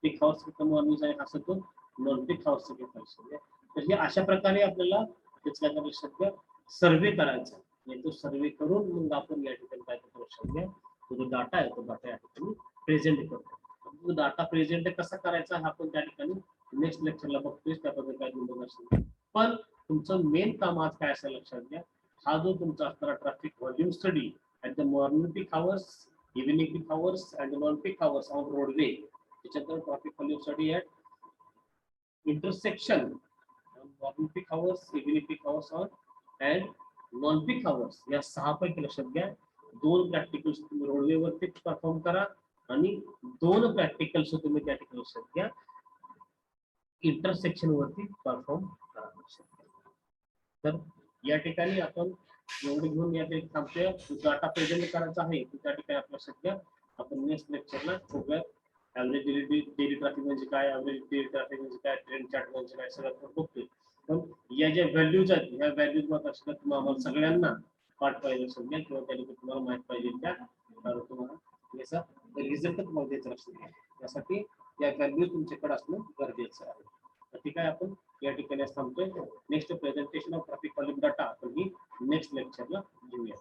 पीक आवर्स किंवा मॉर्निंग आहे असं तो नॉन पीक आवर्स घेतला. तर हे अशा प्रकारे आपल्याला त्याच्या लक्षात घ्या सर्वे करायचा आणि तो सर्वे करून मग आपण या ठिकाणी काय करतो लक्षात घ्या तो जो डाटा आहे तो डाटा या ठिकाणी प्रेझेंट करतो. तो डाटा प्रेझेंट कसा करायचा हा आपण त्या ठिकाणी नेक्स्ट लेक्चरला बघतोय त्याबद्दल काय बघत असेल. पण तुमचं मेन काम आज काय असेल लक्षात घ्या हा जो तुमचा असणारा traffic volume study at the morning peak hours evening peak hours and non peak hours on roadway त्याच्यात traffic volume study at intersection morning peak hours, evening peak hours on and non peak hours या 6 पैकी लक्षात घ्या 2 practicals तुम्ही roadway वरती perform करा आणि 2 practicals तुम्ही त्या ठिकाणी लक्षात घ्या इंटरसेक्शन वरती परफॉर्म करा. तर या ठिकाणी आपण एवढे घेऊन या ठिकाणी थांबतोय. डाटा प्रेझेंट करायचा आहे त्या ठिकाणी आपल्या लक्षात घ्या आपण नेक्स्ट लेक्चरला बघूया ऍव्हरेज डेली ट्रॅफिक म्हणजे काय ऍव्हरेज डेली ट्रॅफिक म्हणजे काय ट्रेन चार्ट म्हणजे काय सगळं आपण बघतोय. पण या ज्या व्हॅल्यूज आहेत ह्या व्हॅल्यूज लक्षात तुम्हाला सगळ्यांना पाठ पाहिजे समजा किंवा त्या ठिकाणी तुम्हाला माहित पाहिजे त्या तुम्हाला याचा रिझल्ट तुम्हाला द्यायचा लक्षात घ्या त्यासाठी या व्हॅल्यूज तुमच्याकडे असणं गरजेचं आहे. ठीक आहे आपण या ठिकाणी थांबतोय. Next presentation of traffic volume data आपण ही नेक्स्ट लेक्चरला घेऊया.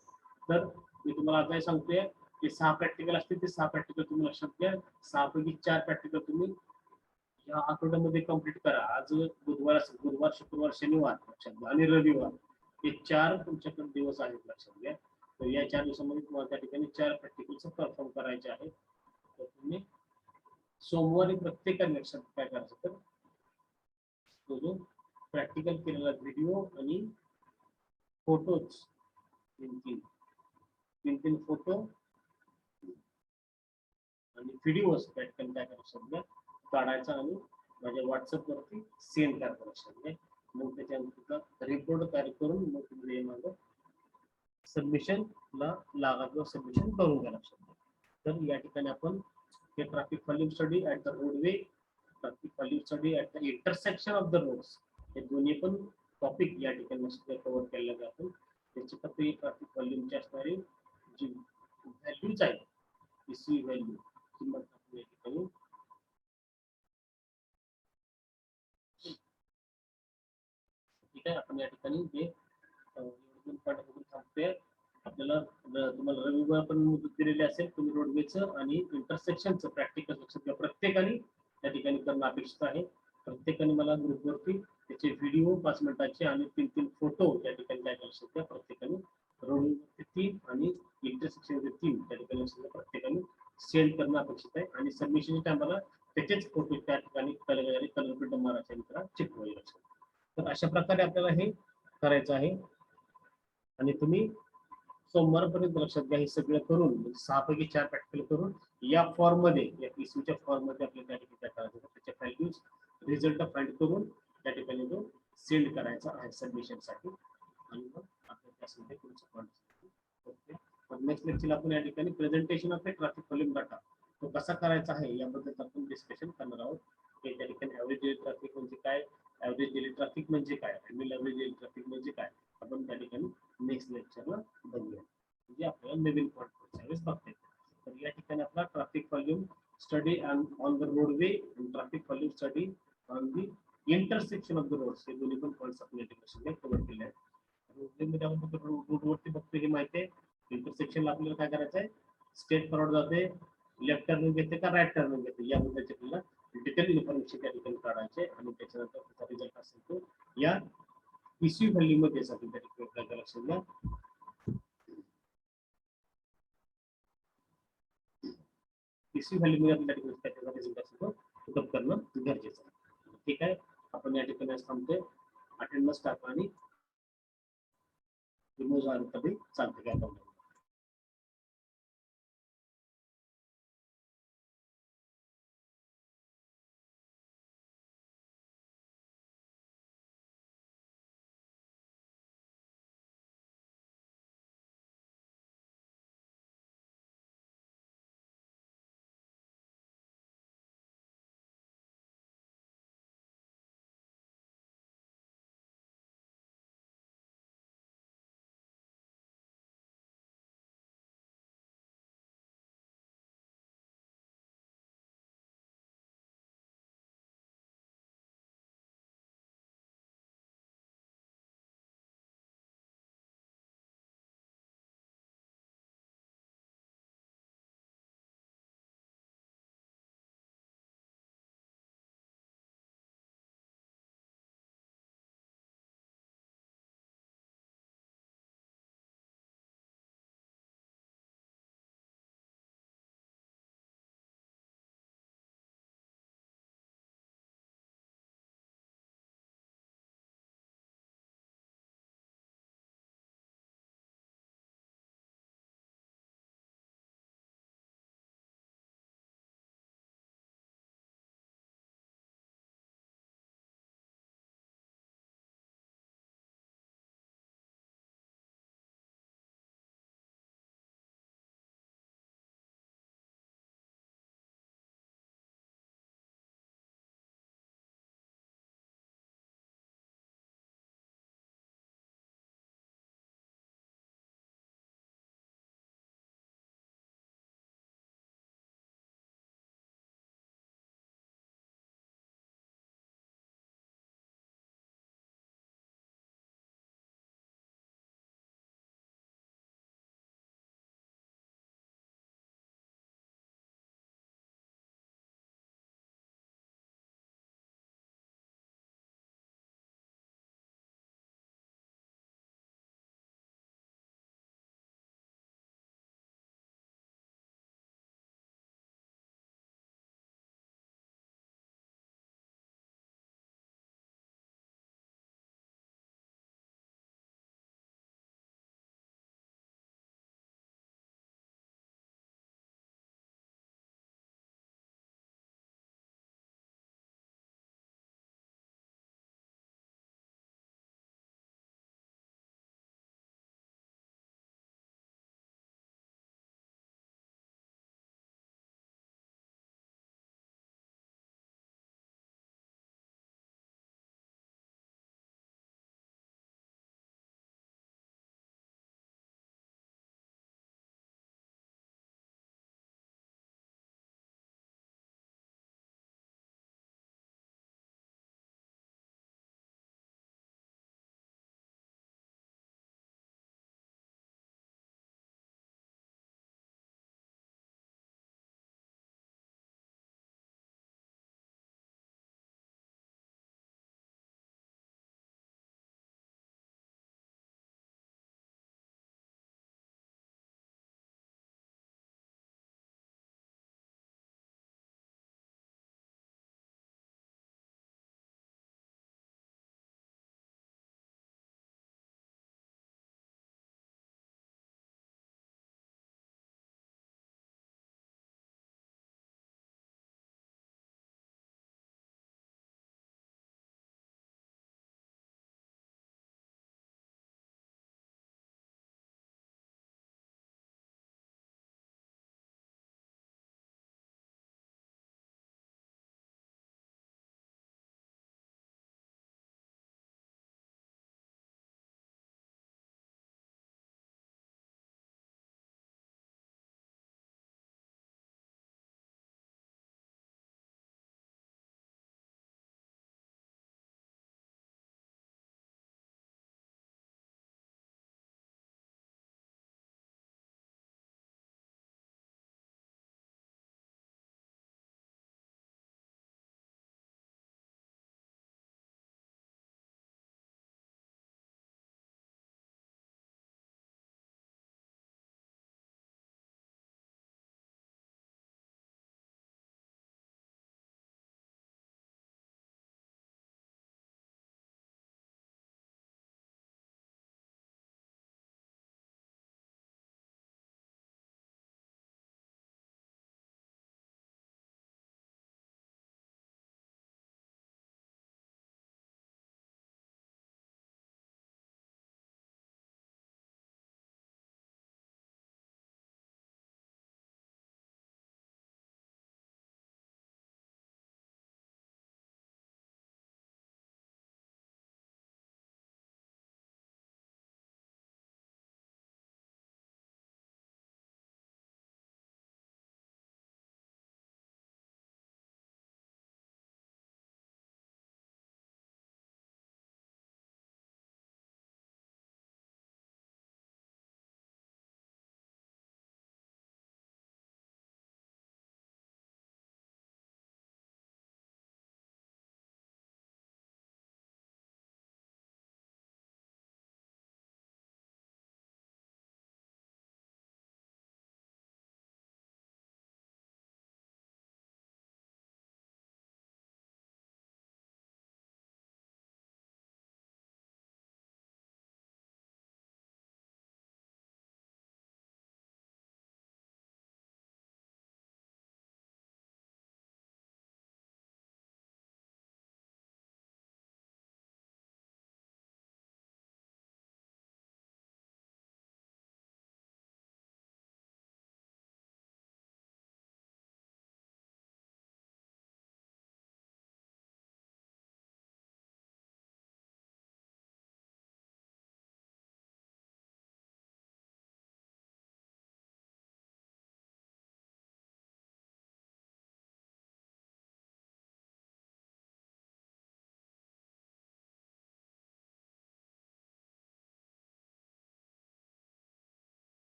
तर मी तुम्हाला आता सांगतोय की 6 प्रॅक्टिकल असतील ते 6 प्रॅक्टिकल तुम्ही लक्षात घ्या 6 पैकी 4 प्रॅक्टिकल तुम्ही या आठवड्यामध्ये कंप्लीट करा. आज बुधवार शुक्रवार शनिवार लक्षात घ्या आणि रविवार हे 4 तुमच्याकडे दिवस आहेत लक्षात घ्या. तर या 4 दिवसामध्ये तुम्हाला त्या ठिकाणी 4 प्रॅक्टिकल्स परफॉर्म करायचे आहेत. तर तुम्ही सोमवारी प्रत्येकाने लक्षात काय करायचं तर तो जो प्रॅक्टिकल केलेला व्हिडिओ आणि फोटोज 3 फोटो आणि व्हिडिओज त्या ठिकाणी काय करायचं काढायचा आणि माझ्या व्हॉट्सअप वरती सेंड करायचा लक्षात घ्या. मग त्याच्यानंतर रिपोर्ट तयार करून मग तुम्ही माझं सबमिशनला लागा किंवा सबमिशन करून घ्या लक्षात घ्या. तर या ठिकाणी आपण हे traffic volume study at the roadway traffic volume study at the intersection of the roads हे दोन्ही पण टॉपिक या ठिकाणी कव्हर केलेलं जातं. त्याची फक्त ट्रॅफिक व्हॉल्यूमची असणारी जी व्हॅल्यूज आहेत पीसी व्हॅल्यू किंमत आपण या ठिकाणी ठीक आहे. आपण या ठिकाणी जे थांबतोय आपल्याला तुम्हाला रविवार पण मुदत दिलेली असेल तुम्ही रोडवेचं आणि इंटरसेक्शनचं प्रॅक्टिकल लक्षात घ्या प्रत्येकाने त्या ठिकाणी करणं अपेक्षित आहे. प्रत्येकाने मला ग्रुपवरती त्याचे व्हिडिओ 5 मिनिटाचे आणि 3 फोटो त्या ठिकाणी काय लक्षात घ्या प्रत्येकाने रोडवरती 3 आणि इंटरसेक्शनचे 3 त्या ठिकाणी लक्षात घ्या प्रत्येकाने सेंड करणं अपेक्षित आहे. आणि सबमिशनच्या टायमाला त्याचेच फोटो त्या ठिकाणी कलर प्रिंट मारायच्या मित्र चिटकवायचे लक्षात. तर अशा प्रकारे आपल्याला हे करायचं आहे आणि तुम्ही सोमवारपर्यंत लक्षात घ्या हे सगळं करून 6 पैकी 4 प्रॅक्टिकल करून या फॉर्म मध्ये या पीसीच्या फॉर्म मध्ये आपल्याला त्या ठिकाणी काय करायचं त्याचे व्हॅल्यूज रिझल्ट फाइंड करून त्या ठिकाणी तो सेंड करायचा आहे सबमिशनसाठी आणि मग आपण त्यासाठी तुमचं कॉन्टॅक्ट. ओके. मग नेक्स्ट लेक्चरला आपण या ठिकाणी presentation of traffic volume data तो कसा करायचा आहे याबद्दल आपण डिस्कशन करणार आहोत. त्या ठिकाणी ऍव्हरेज डेली ट्रॅफिक म्हणजे काय ऍव्हरेज डेली ट्रॅफिक म्हणजे काय अॅन्युअल ऍव्हरेज डेली ट्रॅफिक म्हणजे काय आपण त्या ठिकाणी नेक्स्ट लेक्चरला बघूया म्हणजे आपल्याला नवीन पॉईंट पुढच्या वेळेस बघता येईल. तर या ठिकाणी आपला traffic volume study on the roadway and traffic volume study on the intersection of the roads हे दोन्ही पण पॉईंट्स आपण या ठिकाणी कव्हर केले आहेत. रोडवेमध्ये आपण रोडवरती बघतो हे माहिती आहे. इंटरसेक्शनला आपल्याला काय करायचं आहे स्ट्रेट फॉरवर्ड जाते लेफ्ट टर्न घेते का राईट टर्न घेते याबद्दलचे आपल्याला डिटेल इन्फॉर्मेशन त्या ठिकाणी काढायचे आणि त्याच्यानंतर त्याचा रिझल्ट असेल तो या पीसी व्हॅल्यू मध्ये साठी त्या ठिकाणी लक्षात घ्या पीसी व्हॅल्यू मध्ये आपल्या ठिकाणी रिझल्ट असेल तो पुटअप करणं गरजेचं आहे. ठीक आहे. आपण या ठिकाणी थांबतोय अटेंडन्स टाका आणि रिमूव्ह झालं तरी चालतं काय प्रॉब्लेम